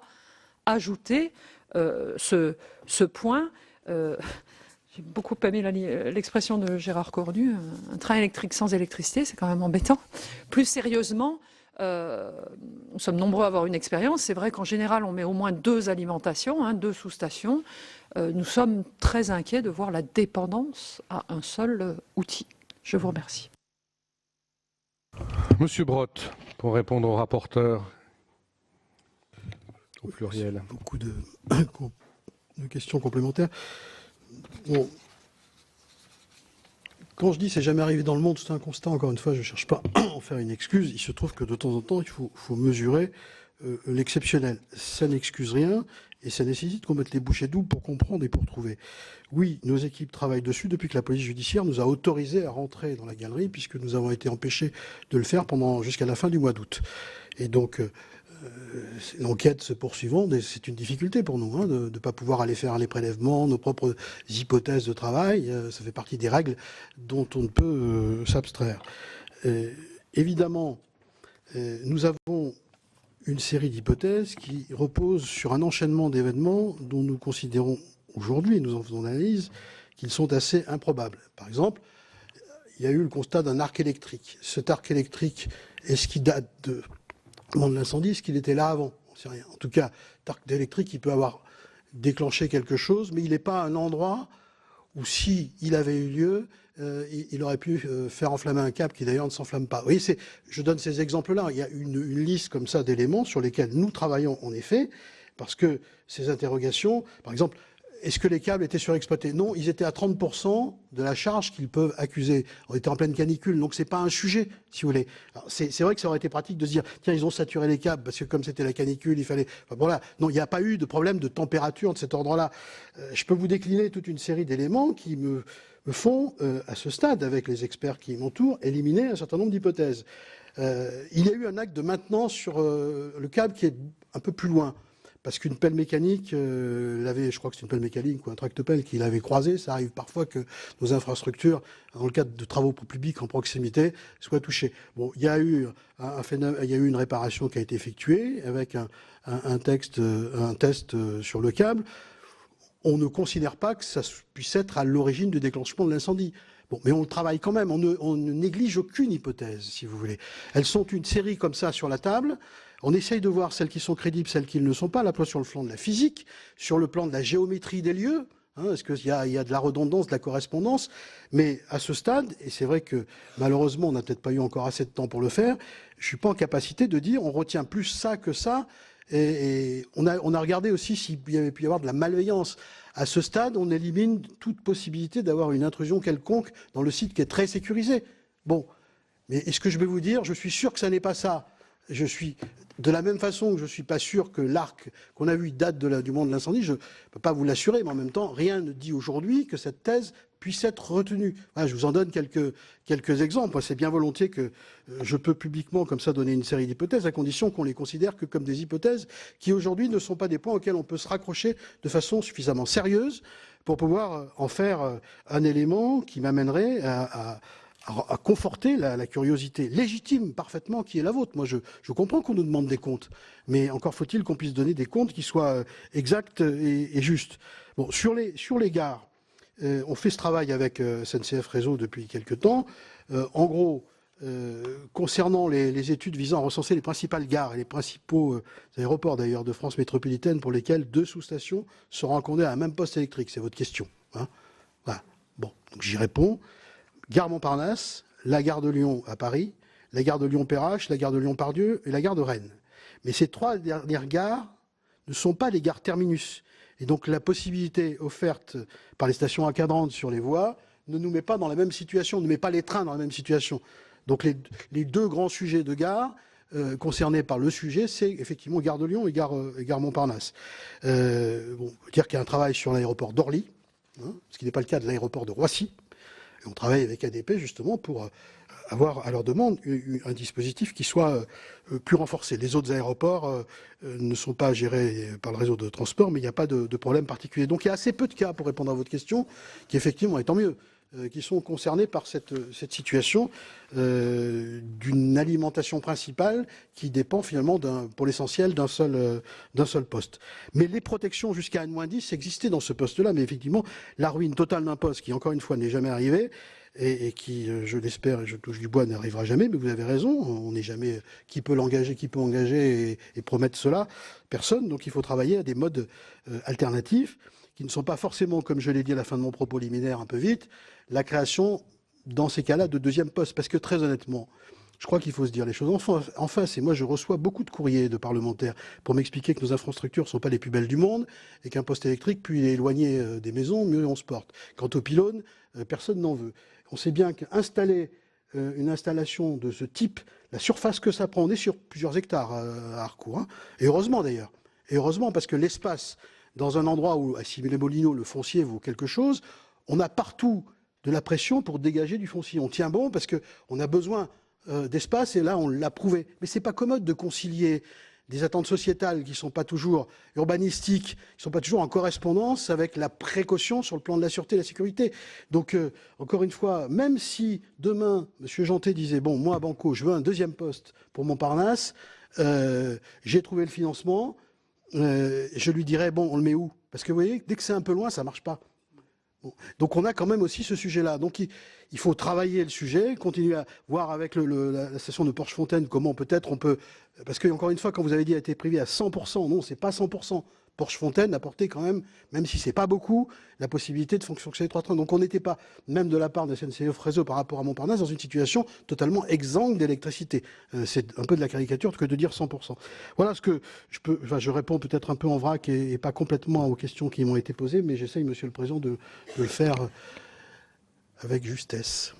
ajouter ce point. J'ai beaucoup aimé l'expression de Gérard Cornu, un train électrique sans électricité, c'est quand même embêtant. Plus sérieusement, nous sommes nombreux à avoir une expérience. C'est vrai qu'en général, on met au moins 2 alimentations, 2 sous-stations. Nous sommes très inquiets de voir la dépendance à un seul outil. Je vous remercie. Monsieur Brotte, pour répondre au rapporteur, au pluriel. Beaucoup de questions complémentaires. Bon. Quand je dis c'est jamais arrivé dans le monde, c'est un constat, encore une fois, je ne cherche pas à en faire une excuse. Il se trouve que de temps en temps, il faut mesurer l'exceptionnel. Ça n'excuse rien et ça nécessite qu'on mette les bouchées doubles pour comprendre et pour trouver. Oui, nos équipes travaillent dessus depuis que la police judiciaire nous a autorisés à rentrer dans la galerie puisque nous avons été empêchés de le faire jusqu'à la fin du mois d'août. Et donc, l'enquête se poursuivant, c'est une difficulté pour nous de ne pas pouvoir aller faire les prélèvements, nos propres hypothèses de travail. Ça fait partie des règles dont on ne peut s'abstraire. Évidemment, nous avons une série d'hypothèses qui reposent sur un enchaînement d'événements dont nous considérons aujourd'hui, nous en faisons l'analyse, qu'ils sont assez improbables. Par exemple, il y a eu le constat d'un arc électrique. Cet arc électrique, est-ce qu'il date de l'incendie, est-ce qu'il était là avant? On ne sait rien. En tout cas, cet arc électrique, il peut avoir déclenché quelque chose, mais il n'est pas un endroit où, si il avait eu lieu, il aurait pu faire enflammer un câble qui d'ailleurs ne s'enflamme pas. Vous voyez, je donne ces exemples-là. Il y a une liste comme ça d'éléments sur lesquels nous travaillons en effet, parce que ces interrogations, par exemple, est-ce que les câbles étaient surexploités? Non, ils étaient à 30% de la charge qu'ils peuvent accuser. On était en pleine canicule, donc c'est pas un sujet, si vous voulez. C'est vrai que ça aurait été pratique de se dire, tiens, ils ont saturé les câbles, parce que comme c'était la canicule, il fallait... Enfin, voilà. Non, il n'y a pas eu de problème de température de cet ordre-là. Je peux vous décliner toute une série d'éléments qui me font, à ce stade, avec les experts qui m'entourent, éliminer un certain nombre d'hypothèses. Il y a eu un acte de maintenance sur le câble qui est un peu plus loin. Parce qu'une pelle mécanique, je crois que c'est une pelle mécanique ou un tractopelle qui l'avait croisé. Ça arrive parfois que nos infrastructures, dans le cadre de travaux publics en proximité, soient touchées. Bon, il y a eu une réparation qui a été effectuée avec un test sur le câble. On ne considère pas que ça puisse être à l'origine du déclenchement de l'incendie. Bon, mais on le travaille quand même. On ne néglige aucune hypothèse, si vous voulez. Elles sont une série comme ça sur la table. On essaye de voir celles qui sont crédibles, celles qui ne le sont pas, à la fois sur le plan de la physique, sur le plan de la géométrie des lieux. Est-ce qu'il y a de la redondance, de la correspondance? Mais à ce stade, et c'est vrai que malheureusement on n'a peut-être pas eu encore assez de temps pour le faire, je ne suis pas en capacité de dire on retient plus ça que ça. Et on a regardé aussi s'il y avait pu y avoir de la malveillance. À ce stade, on élimine toute possibilité d'avoir une intrusion quelconque dans le site qui est très sécurisé. Bon, mais est-ce que je vais vous dire, je suis sûr que ça n'est pas ça. Je suis de la même façon que je ne suis pas sûr que l'arc qu'on a vu date du moment de l'incendie, je ne peux pas vous l'assurer, mais en même temps, rien ne dit aujourd'hui que cette thèse puisse être retenue. Voilà, je vous en donne quelques exemples. Moi, c'est bien volontiers que je peux publiquement comme ça donner une série d'hypothèses, à condition qu'on les considère que comme des hypothèses qui aujourd'hui ne sont pas des points auxquels on peut se raccrocher de façon suffisamment sérieuse pour pouvoir en faire un élément qui m'amènerait à conforter la curiosité légitime parfaitement qui est la vôtre. Moi, je comprends qu'on nous demande des comptes, mais encore faut-il qu'on puisse donner des comptes qui soient exacts et justes. Bon, sur les gares, on fait ce travail avec SNCF Réseau depuis quelques temps. En gros, concernant les études visant à recenser les principales gares et les principaux aéroports d'ailleurs de France métropolitaine pour lesquels 2 sous-stations seront raccordées à un même poste électrique, c'est votre question. Hein, voilà. Bon, donc j'y réponds. Gare Montparnasse, la gare de Lyon à Paris, la gare de Lyon-Perrache, la gare de Lyon-Pardieu et la gare de Rennes. Mais ces 3 dernières gares ne sont pas les gares terminus. Et donc la possibilité offerte par les stations encadrantes sur les voies ne nous met pas dans la même situation, ne met pas les trains dans la même situation. Donc les 2 grands sujets de gare concernés par le sujet, c'est effectivement gare de Lyon et gare Montparnasse. Bon, on peut dire qu'il y a un travail sur l'aéroport d'Orly, ce qui n'est pas le cas de l'aéroport de Roissy. Et on travaille avec ADP justement pour avoir à leur demande un dispositif qui soit plus renforcé. Les autres aéroports ne sont pas gérés par le réseau de transport, mais il n'y a pas de problème particulier. Donc il y a assez peu de cas, pour répondre à votre question, qui effectivement, et tant mieux, qui sont concernés par cette situation d'une alimentation principale qui dépend finalement, pour l'essentiel, d'un seul poste. Mais les protections jusqu'à N-10 existaient dans ce poste-là, mais effectivement, la ruine totale d'un poste qui, encore une fois, n'est jamais arrivée, et qui, je l'espère, et je touche du bois, n'arrivera jamais, mais vous avez raison, on n'est jamais... Qui peut l'engager, qui peut engager et promettre cela? Personne. Donc il faut travailler à des modes alternatifs qui ne sont pas forcément, comme je l'ai dit à la fin de mon propos liminaire un peu vite, la création, dans ces cas-là, de 2e poste. Parce que très honnêtement, je crois qu'il faut se dire les choses en face. Et moi, je reçois beaucoup de courriers de parlementaires pour m'expliquer que nos infrastructures ne sont pas les plus belles du monde et qu'un poste électrique, plus il est éloigné des maisons, mieux on se porte. Quant aux pylônes, personne n'en veut. On sait bien qu'installer une installation de ce type, la surface que ça prend, on est sur plusieurs hectares à Harcourt. Hein, et heureusement d'ailleurs. Et heureusement parce que l'espace, dans un endroit où, à Similé-Molineaux, le foncier vaut quelque chose, on a partout de la pression pour dégager du foncier. On tient bon parce qu'on a besoin d'espace et là, on l'a prouvé. Mais c'est pas commode de concilier des attentes sociétales qui ne sont pas toujours urbanistiques, qui ne sont pas toujours en correspondance avec la précaution sur le plan de la sûreté et de la sécurité. Donc, encore une fois, même si demain, M. Jeantet disait, bon, moi, à Banco, je veux un 2e poste pour Montparnasse, j'ai trouvé le financement, je lui dirais, bon, on le met où? Parce que vous voyez, dès que c'est un peu loin, ça ne marche pas. Bon. Donc on a quand même aussi ce sujet-là. Donc il faut travailler le sujet, continuer à voir avec la station de Porchefontaine comment peut-être on peut... Parce que, encore une fois, quand vous avez dit a été privé à 100%, non, c'est pas 100%. Porche-Fontaine apportait quand même si c'est pas beaucoup, la possibilité de fonctionner les 3 trains. Donc on n'était pas, même de la part de SNCF Réseau par rapport à Montparnasse, dans une situation totalement exsangue d'électricité. C'est un peu de la caricature que de dire 100%. Voilà ce que je réponds peut-être un peu en vrac et pas complètement aux questions qui m'ont été posées, mais j'essaye, Monsieur le Président, de le faire avec justesse.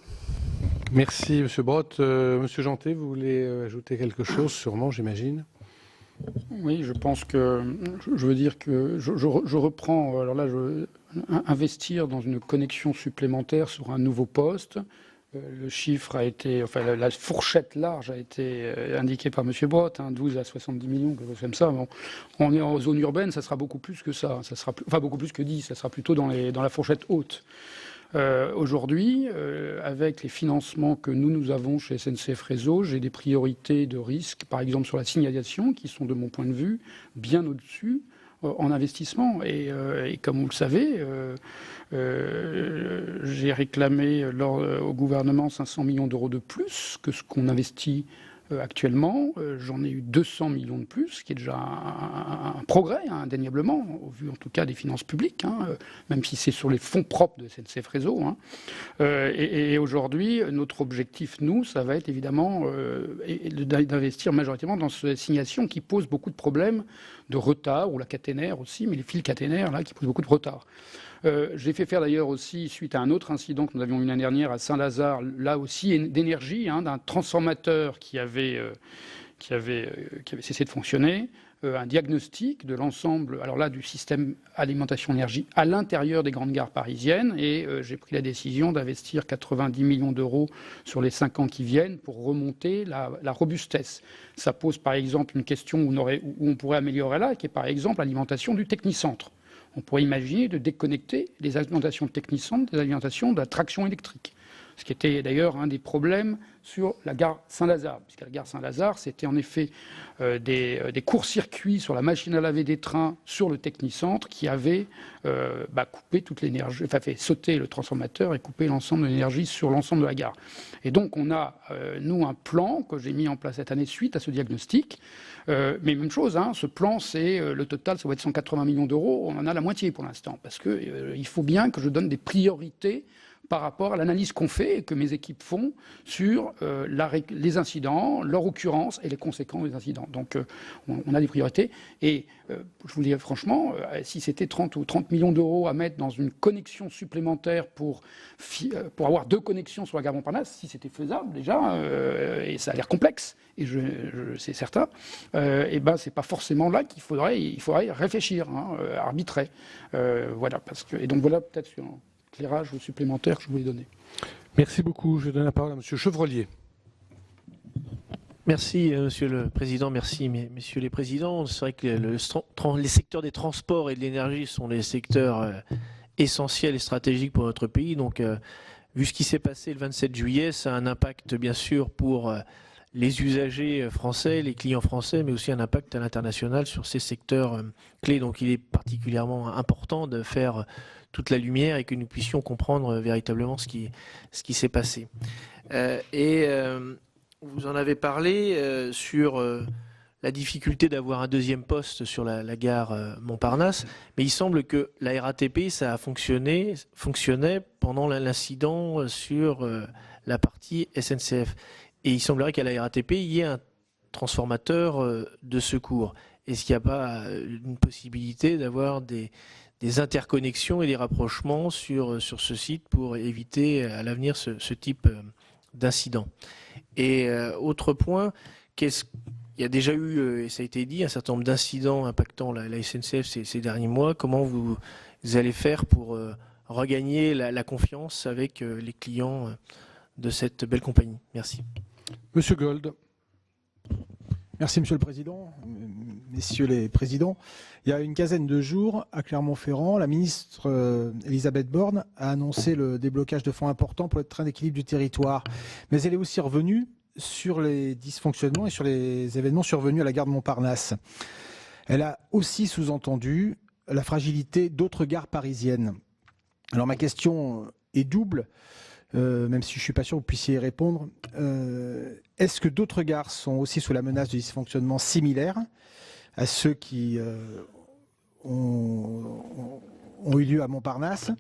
Merci, Monsieur Brotte. Monsieur Jeantet, vous voulez ajouter quelque chose, sûrement, j'imagine. Oui, je pense que je veux dire que je reprends. Alors là, investir dans une connexion supplémentaire sur un nouveau poste. Le chiffre a été, enfin la fourchette large a été indiquée par M. Brotte, 12 à 70 millions, quelque chose comme ça. Bon, on est en zone urbaine, ça sera beaucoup plus que ça. Ça sera, enfin beaucoup plus que 10, ça sera plutôt dans la fourchette haute. Aujourd'hui, avec les financements que nous avons chez SNCF Réseau, j'ai des priorités de risque, par exemple sur la signalisation, qui sont de mon point de vue bien au-dessus en investissement. Et comme vous le savez, j'ai réclamé au gouvernement 500 millions d'euros de plus que ce qu'on investit actuellement. J'en ai eu 200 millions de plus, ce qui est déjà un progrès, indéniablement, au vu en tout cas des finances publiques, même si c'est sur les fonds propres de SNCF Réseau. Et aujourd'hui, notre objectif, nous, ça va être évidemment d'investir majoritairement dans cette signalisation qui pose beaucoup de problèmes de retard, ou la caténaire aussi, mais les fils caténaires, là, qui posent beaucoup de retard. J'ai fait faire d'ailleurs aussi, suite à un autre incident que nous avions eu l'année dernière à Saint-Lazare, là aussi d'énergie, d'un transformateur qui avait cessé de fonctionner, un diagnostic de l'ensemble, alors là, du système alimentation énergie à l'intérieur des grandes gares parisiennes, et j'ai pris la décision d'investir 90 millions d'euros sur les 5 ans qui viennent pour remonter la robustesse. Ça pose par exemple une question où on pourrait améliorer là, qui est par exemple l'alimentation du technicentre. On pourrait imaginer de déconnecter les alimentations de technicentre des alimentations de la traction électrique. Ce qui était d'ailleurs un des problèmes sur la gare Saint-Lazare. Puisque la gare Saint-Lazare, c'était en effet des courts-circuits sur la machine à laver des trains sur le technicentre qui avaient coupé toute l'énergie, enfin fait sauter le transformateur et couper l'ensemble de l'énergie sur l'ensemble de la gare. Et donc on a, nous, un plan que j'ai mis en place cette année suite à ce diagnostic. Mais même chose, ce plan, c'est le total, ça va être 180 millions d'euros. On en a la moitié pour l'instant. Parce qu'il faut bien que je donne des priorités par rapport à l'analyse qu'on fait et que mes équipes font sur les incidents, leur occurrence et les conséquences des incidents. Donc on a des priorités. Et je vous le dis franchement, si c'était 30 ou 30 millions d'euros à mettre dans une connexion supplémentaire pour avoir 2 connexions sur la gare Montparnasse, si c'était faisable déjà, et ça a l'air complexe, et c'est certain, et ben c'est pas forcément là qu'il faudrait réfléchir, arbitrer. Voilà, et donc voilà peut-être sur éclairage supplémentaire que je voulais donner. Merci beaucoup. Je donne la parole à Monsieur Chevrollier. Merci, Monsieur le Président. Merci, messieurs les présidents. C'est vrai que les secteurs des transports et de l'énergie sont les secteurs essentiels et stratégiques pour notre pays. Donc, vu ce qui s'est passé le 27 juillet, ça a un impact, bien sûr, pour les usagers français, les clients français, mais aussi un impact à l'international sur ces secteurs clés. Donc, il est particulièrement important de faire toute la lumière et que nous puissions comprendre véritablement ce qui s'est passé. Vous en avez parlé sur la difficulté d'avoir un deuxième poste sur la gare Montparnasse, mais il semble que la RATP, ça a fonctionnait pendant l'incident sur la partie SNCF. Et il semblerait qu'à la RATP, il y ait un transformateur de secours. Est-ce qu'il n'y a pas une possibilité d'avoir des interconnexions et des rapprochements sur ce site pour éviter à l'avenir ce type d'incident? Et autre point, il y a déjà eu, et ça a été dit, un certain nombre d'incidents impactant la SNCF ces derniers mois. Comment vous allez faire pour regagner la confiance avec les clients de cette belle compagnie? Merci. Monsieur Gold. Merci Monsieur le Président, Messieurs les Présidents. Il y a une quinzaine de jours, à Clermont-Ferrand, la ministre Elisabeth Borne a annoncé le déblocage de fonds importants pour le train d'équilibre du territoire. Mais elle est aussi revenue sur les dysfonctionnements et sur les événements survenus à la gare de Montparnasse. Elle a aussi sous-entendu la fragilité d'autres gares parisiennes. Alors ma question est double. Même si je ne suis pas sûr que vous puissiez y répondre. Est-ce que d'autres gares sont aussi sous la menace de dysfonctionnements similaires à ceux qui ont eu lieu à Montparnasse.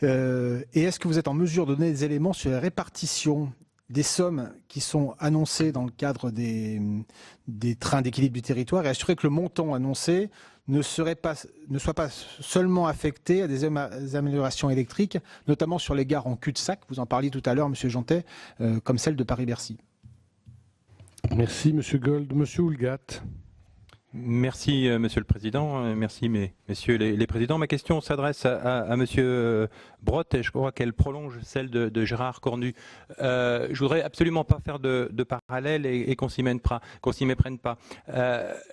Et est-ce que vous êtes en mesure de donner des éléments sur la répartition des sommes qui sont annoncées dans le cadre des trains d'équilibre du territoire et assurer que le montant annoncé ne soit pas seulement affecté à des améliorations électriques, notamment sur les gares en cul-de-sac, vous en parliez tout à l'heure, Monsieur Jantet, comme celle de Paris-Bercy. Merci, Monsieur Gold. Monsieur Houllegatte. Merci, Monsieur le Président. Merci, messieurs les présidents. Ma question s'adresse à Monsieur Brotte et je crois qu'elle prolonge celle de Gérard Cornu. Je voudrais absolument pas faire de parallèle et qu'on s'y méprenne pas.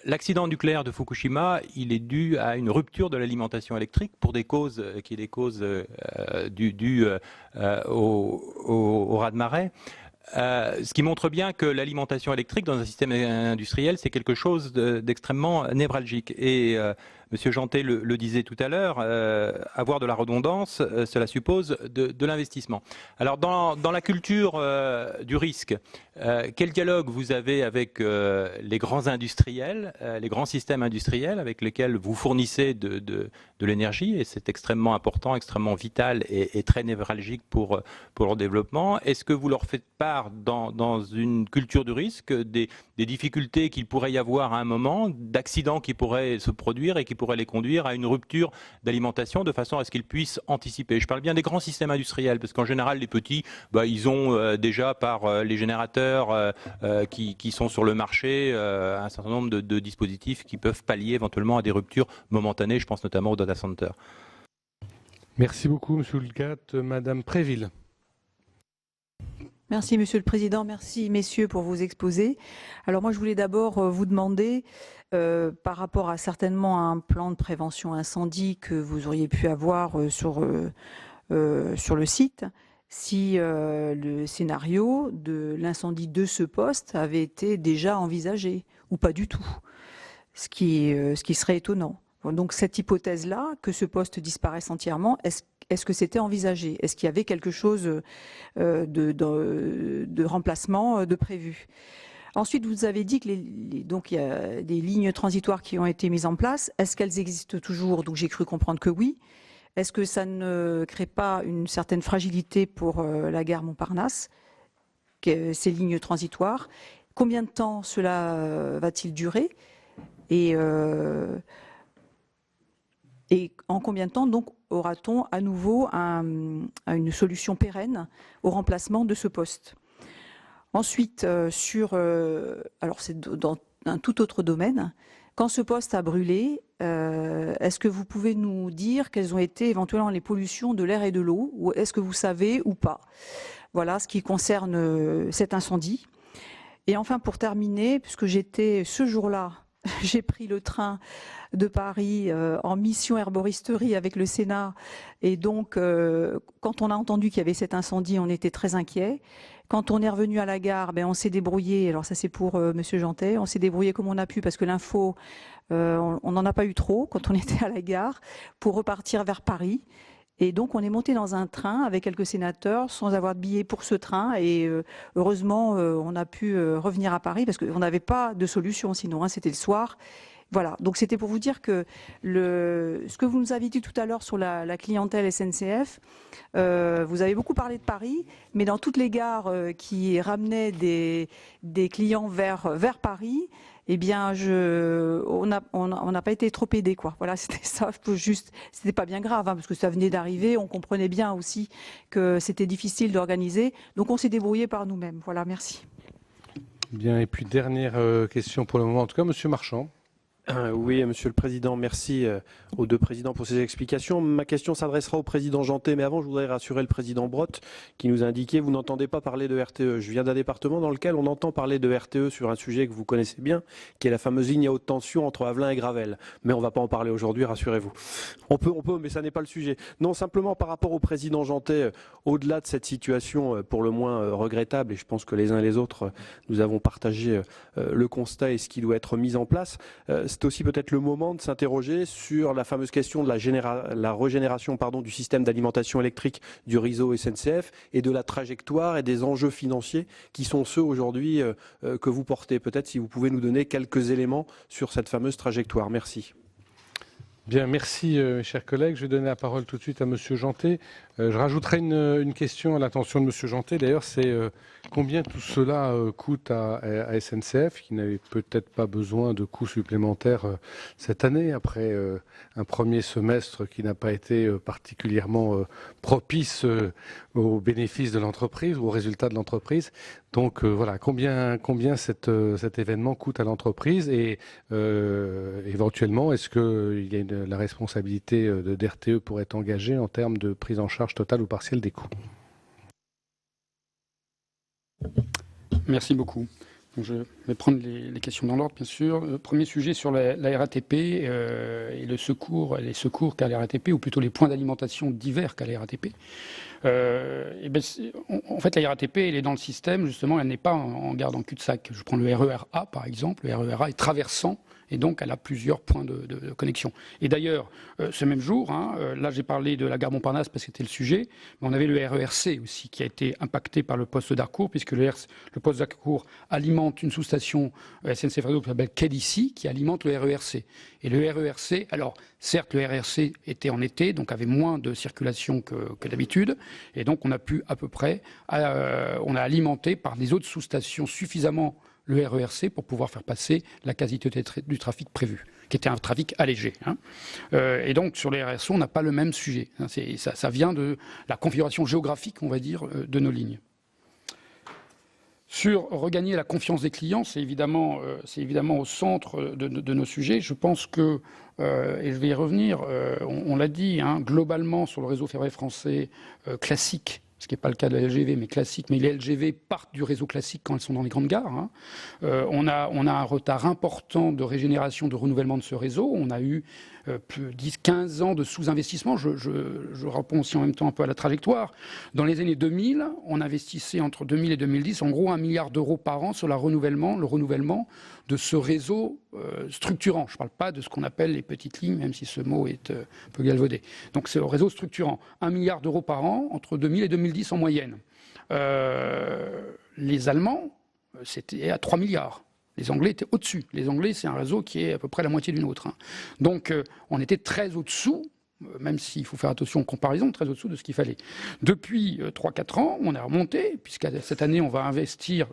L'accident nucléaire de Fukushima, il est dû à une rupture de l'alimentation électrique pour des causes dues au raz-de-marée. Ce qui montre bien que l'alimentation électrique dans un système industriel, c'est quelque chose d'extrêmement névralgique. Et Monsieur Jantet le disait tout à l'heure, avoir de la redondance, cela suppose de l'investissement. Alors dans la culture du risque, quel dialogue vous avez avec les grands industriels, les grands systèmes industriels avec lesquels vous fournissez de l'énergie, et c'est extrêmement important, extrêmement vital et très névralgique pour leur développement. Est-ce que vous leur faites part dans une culture du risque des difficultés qu'il pourrait y avoir à un moment, d'accidents qui pourraient se produire et qui pourraient les conduire à une rupture d'alimentation de façon à ce qu'ils puissent anticiper? Je parle bien des grands systèmes industriels, parce qu'en général, les petits, ils ont déjà par les générateurs qui sont sur le marché un certain nombre de dispositifs qui peuvent pallier éventuellement à des ruptures momentanées. Je pense notamment aux data centers. Merci beaucoup, Monsieur Houllegatte. Madame Préville. Merci Monsieur le Président, merci messieurs pour vos exposés. Alors moi je voulais d'abord vous demander, par rapport à certainement un plan de prévention incendie que vous auriez pu avoir sur le site, si le scénario de l'incendie de ce poste avait été déjà envisagé ou pas du tout, ce qui serait étonnant. Donc cette hypothèse-là, que ce poste disparaisse entièrement, est-ce que c'était envisagé? Est-ce qu'il y avait quelque chose de remplacement de prévu? Ensuite, vous avez dit que donc il y a des lignes transitoires qui ont été mises en place. Est-ce qu'elles existent toujours? Donc j'ai cru comprendre que oui. Est-ce que ça ne crée pas une certaine fragilité pour la gare Montparnasse, ces lignes transitoires? Combien de temps cela va-t-il durer? Et en combien de temps donc aura-t-on à nouveau une solution pérenne au remplacement de ce poste? Ensuite, alors c'est dans un tout autre domaine, quand ce poste a brûlé, est-ce que vous pouvez nous dire quelles ont été éventuellement les pollutions de l'air et de l'eau, ou est-ce que vous savez ou pas? Voilà ce qui concerne cet incendie. Et enfin, pour terminer, puisque j'étais ce jour-là, j'ai pris le train de Paris en mission herboristerie avec le Sénat. Et donc, quand on a entendu qu'il y avait cet incendie, on était très inquiets. Quand on est revenu à la gare, on s'est débrouillé. Alors ça, c'est pour Monsieur Jantet. On s'est débrouillé comme on a pu parce que l'info, on n'en a pas eu trop quand on était à la gare pour repartir vers Paris. Et donc, on est monté dans un train avec quelques sénateurs sans avoir de billets pour ce train. Et heureusement, on a pu revenir à Paris parce qu'on n'avait pas de solution sinon. C'était le soir. Voilà. Donc, c'était pour vous dire que ce que vous nous avez dit tout à l'heure sur la clientèle SNCF, vous avez beaucoup parlé de Paris, mais dans toutes les gares qui ramenaient des clients vers Paris, eh bien, on n'a pas été trop aidés, quoi. Voilà, c'était ça. C'était pas bien grave, parce que ça venait d'arriver. On comprenait bien aussi que c'était difficile d'organiser. Donc, on s'est débrouillé par nous-mêmes. Voilà, merci. Bien, et puis dernière question pour le moment, en tout cas, Monsieur Marchand. Oui, Monsieur le Président, merci aux deux présidents pour ces explications. Ma question s'adressera au Président Jantet, mais avant, je voudrais rassurer le Président Brotte qui nous a indiqué vous n'entendez pas parler de RTE. Je viens d'un département dans lequel on entend parler de RTE sur un sujet que vous connaissez bien, qui est la fameuse ligne à haute tension entre Avelin et Gravelle. Mais on ne va pas en parler aujourd'hui, rassurez-vous. On peut, mais ça n'est pas le sujet. Non, simplement par rapport au Président Jantet, au-delà de cette situation pour le moins regrettable, et je pense que les uns et les autres, nous avons partagé le constat et ce qui doit être mis en place, c'est aussi peut-être le moment de s'interroger sur la fameuse question de la régénération du système d'alimentation électrique du réseau SNCF et de la trajectoire et des enjeux financiers qui sont ceux aujourd'hui que vous portez. Peut-être si vous pouvez nous donner quelques éléments sur cette fameuse trajectoire. Merci. Bien, merci, chers collègues. Je vais donner la parole tout de suite à Monsieur Jeantet. Je rajouterai une question à l'attention de Monsieur Jeantet. D'ailleurs, c'est combien tout cela coûte à SNCF, qui n'avait peut-être pas besoin de coûts supplémentaires cette année, après un premier semestre qui n'a pas été particulièrement propice aux bénéfices de l'entreprise ou aux résultats de l'entreprise. Donc voilà, combien cet événement coûte à l'entreprise et éventuellement, est-ce qu'il y a la responsabilité de DRTE pourrait être engagée en termes de prise en charge totale ou partielle des coûts? Merci beaucoup. Donc je vais prendre les questions dans l'ordre, bien sûr. Premier sujet sur la RATP et les secours qu'a la RATP, ou plutôt les points d'alimentation divers qu'a la RATP. En fait, la RATP, elle est dans le système, justement, elle n'est pas en gare en cul-de-sac. Je prends le RER A, par exemple. Le RER A est traversant, et donc elle a plusieurs points de connexion. Et d'ailleurs, ce même jour, là j'ai parlé de la gare Montparnasse parce que c'était le sujet, mais on avait le RERC aussi qui a été impacté par le poste d'Harcourt, puisque le poste d'Harcourt alimente une sous-station SNCF Réseau qui s'appelle Quai d'Issy, qui alimente le RERC. Et le RERC, alors certes le RERC était en été, donc avait moins de circulation que d'habitude, et donc on a pu à peu près, on a alimenté par les autres sous-stations suffisamment le RERC pour pouvoir faire passer la quasi-totalité du trafic prévu, qui était un trafic allégé. Et donc sur les RERC, on n'a pas le même sujet. Ça vient de la configuration géographique, on va dire, de nos lignes. Sur regagner la confiance des clients, c'est évidemment au centre de nos sujets. Je pense que, et je vais y revenir, on l'a dit, globalement sur le réseau ferroviaire français classique, ce qui n'est pas le cas de la LGV, mais classique. Mais les LGV partent du réseau classique quand elles sont dans les grandes gares. On a un retard important de régénération, de renouvellement de ce réseau. On a eu plus 10-15 ans de sous-investissement. Je réponds aussi en même temps un peu à la trajectoire. Dans les années 2000, on investissait entre 2000 et 2010 en gros 1 milliard d'euros par an sur le renouvellement de ce réseau structurant. Je ne parle pas de ce qu'on appelle les petites lignes, même si ce mot est un peu galvaudé. Donc c'est le réseau structurant. 1 milliard d'euros par an entre 2000 et 2010 en moyenne. Les Allemands, c'était à 3 milliards. Les Anglais étaient au-dessus. Les Anglais, c'est un réseau qui est à peu près la moitié du nôtre. Donc on était très au-dessous, même s'il faut faire attention aux comparaisons, très au-dessous de ce qu'il fallait. Depuis 3-4 ans, on a remonté, puisque cette année, on va investir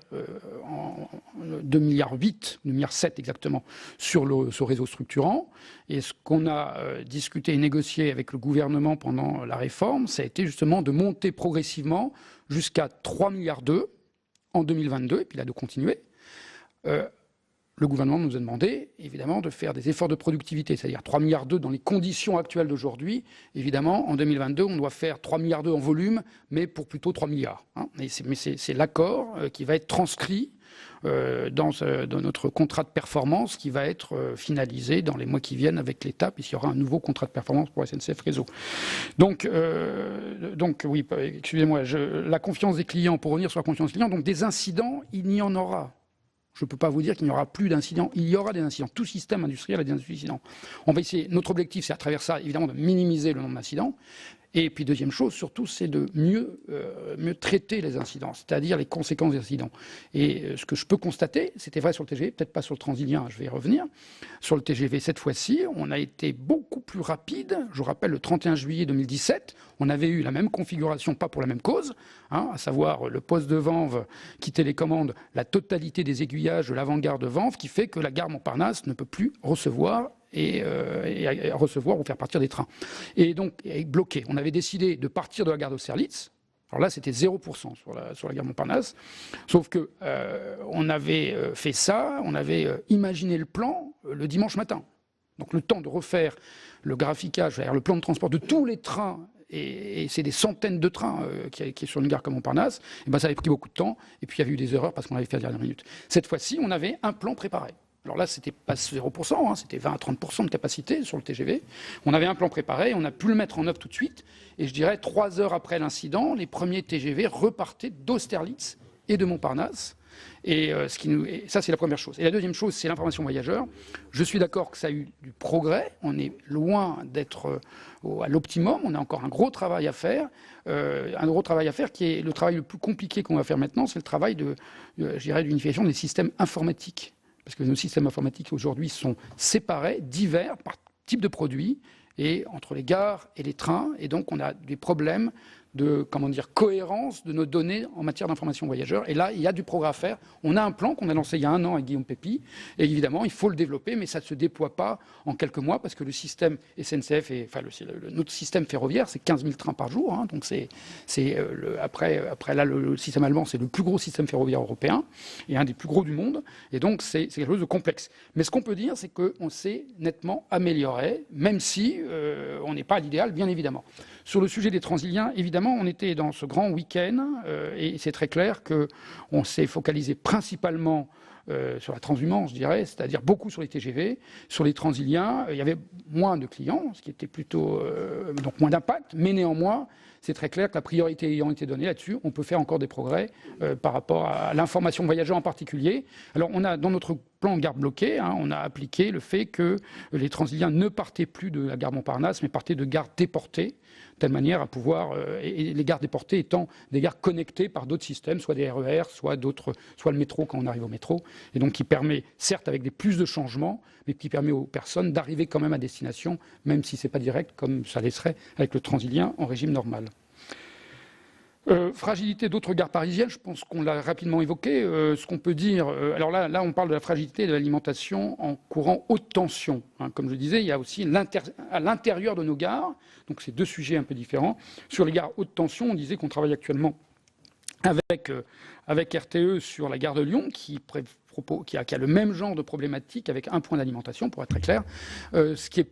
2,8 milliards, 2,7 milliards exactement, sur ce réseau structurant. Et ce qu'on a discuté et négocié avec le gouvernement pendant la réforme, ça a été justement de monter progressivement jusqu'à 3,2 milliards en 2022, et puis là de continuer. Le gouvernement nous a demandé, évidemment, de faire des efforts de productivité, c'est-à-dire 3,2 milliards dans les conditions actuelles d'aujourd'hui. Évidemment, en 2022, on doit faire 3,2 milliards en volume, mais pour plutôt 3 milliards. Mais c'est l'accord qui va être transcrit dans notre contrat de performance qui va être finalisé dans les mois qui viennent avec l'État, puisqu'il y aura un nouveau contrat de performance pour SNCF Réseau. Donc oui, excusez-moi, la confiance des clients, pour revenir sur la confiance des clients, donc des incidents, il y en aura. Je ne peux pas vous dire qu'il n'y aura plus d'incidents. Il y aura des incidents. Tout système industriel a des incidents. On va essayer. Notre objectif, c'est à travers ça, évidemment, de minimiser le nombre d'incidents. Et puis, deuxième chose, surtout, c'est de mieux traiter les incidents, c'est-à-dire les conséquences des incidents. Et ce que je peux constater, c'était vrai sur le TGV, peut-être pas sur le Transilien, je vais y revenir. Sur le TGV, cette fois-ci, on a été beaucoup plus rapide. Je vous rappelle, le 31 juillet 2017, on avait eu la même configuration, pas pour la même cause, à savoir le poste de Vanves qui télécommande la totalité des aiguillages de l'avant-garde de Vanves, qui fait que la gare Montparnasse ne peut plus recevoir et recevoir ou faire partir des trains. Et donc, bloqué. On avait décidé de partir de la gare d'Austerlitz. Alors là, c'était 0% sur la gare Montparnasse. Sauf que on avait fait ça, on avait imaginé le plan le dimanche matin. Donc le temps de refaire le graphicage, c'est-à-dire le plan de transport de tous les trains, et c'est des centaines de trains qui est sur une gare comme Montparnasse, et ben ça avait pris beaucoup de temps, et puis il y avait eu des erreurs parce qu'on avait fait à la dernière minute. Cette fois-ci, on avait un plan préparé. Alors là, c'était pas 0%, c'était 20 à 30% de capacité sur le TGV. On avait un plan préparé, on a pu le mettre en œuvre tout de suite. Et je dirais, 3 heures après l'incident, les premiers TGV repartaient d'Austerlitz et de Montparnasse. Et ça, c'est la première chose. Et la deuxième chose, c'est l'information voyageur. Je suis d'accord que ça a eu du progrès. On est loin d'être à l'optimum. On a encore un gros travail à faire. Un gros travail à faire qui est le travail le plus compliqué qu'on va faire maintenant, c'est le travail d'unification des systèmes informatiques. Parce que nos systèmes informatiques aujourd'hui sont séparés, divers, type de produit et entre les gares et les trains. Et donc, on a des problèmes de cohérence de nos données en matière d'information voyageurs. Et là, il y a du progrès à faire. On a un plan qu'on a lancé il y a 1 an avec Guillaume Pépi. Et évidemment, il faut le développer, mais ça ne se déploie pas en quelques mois parce que le système SNCF, notre système ferroviaire, c'est 15 000 trains par jour. Hein, donc après là, le système allemand, c'est le plus gros système ferroviaire européen et un des plus gros du monde. Et donc, c'est quelque chose de complexe. Mais ce qu'on peut dire, c'est qu'on s'est nettement amélioré, même si on n'est pas à l'idéal, bien évidemment. Sur le sujet des Transiliens, évidemment, on était dans ce grand week-end et c'est très clair qu'on s'est focalisé principalement sur la transhumance, je dirais, c'est-à-dire beaucoup sur les TGV. Sur les Transiliens, il y avait moins de clients, ce qui était plutôt donc moins d'impact, mais néanmoins, c'est très clair que la priorité ayant été donnée là-dessus, on peut faire encore des progrès par rapport à l'information voyageur en particulier. Alors, on a dans notre plan gare bloquée, on a appliqué le fait que les Transiliens ne partaient plus de la gare Montparnasse, mais partaient de gares déportées, de telle manière à pouvoir, et les gares déportées étant des gares connectées par d'autres systèmes, soit des RER, soit le métro quand on arrive au métro, et donc qui permet, certes avec plus de changements, mais qui permet aux personnes d'arriver quand même à destination, même si c'est pas direct, comme ça laisserait avec le Transilien en régime normal. Fragilité d'autres gares parisiennes, je pense qu'on l'a rapidement évoqué. Ce qu'on peut dire, alors là, on parle de la fragilité de l'alimentation en courant haute tension. Hein. Comme je disais, il y a aussi à l'intérieur de nos gares, donc c'est 2 sujets un peu différents. Sur les gares haute tension, on disait qu'on travaille actuellement avec RTE sur la gare de Lyon, qui a le même genre de problématique avec un point d'alimentation, pour être très clair. Ce qui n'est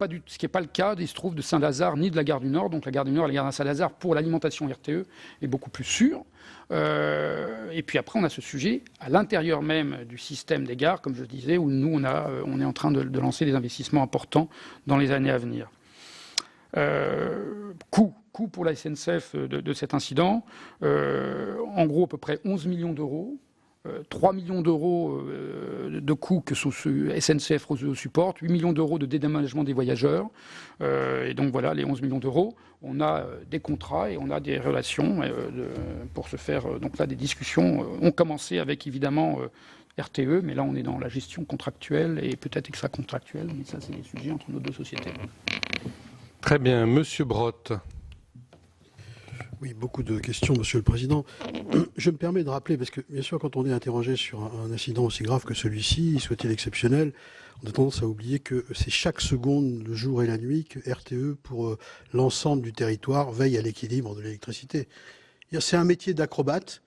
pas le cas, il se trouve, de Saint-Lazare ni de la gare du Nord. Donc la gare du Nord et la gare de Saint-Lazare, pour l'alimentation RTE, est beaucoup plus sûre. Et puis après, on a ce sujet à l'intérieur même du système des gares, comme je disais, où nous, on est en train de lancer des investissements importants dans les années à venir. Coût pour la SNCF de cet incident, en gros à peu près 11 millions d'euros. 3 millions d'euros de coûts que SNCF supporte, 8 millions d'euros de dédommagement des voyageurs. Et donc voilà, les 11 millions d'euros. On a des contrats et on a des relations pour se faire. Donc là, des discussions ont commencé avec évidemment RTE, mais là on est dans la gestion contractuelle et peut-être extra-contractuelle, mais ça c'est des sujets entre nos 2 sociétés. Très bien, Monsieur Brotte. Oui, beaucoup de questions, Monsieur le Président. Je me permets de rappeler, parce que bien sûr, quand on est interrogé sur un incident aussi grave que celui-ci, soit-il exceptionnel, on a tendance à oublier que c'est chaque seconde, le jour et la nuit, que RTE, pour l'ensemble du territoire, veille à l'équilibre de l'électricité. C'est un métier d'acrobate.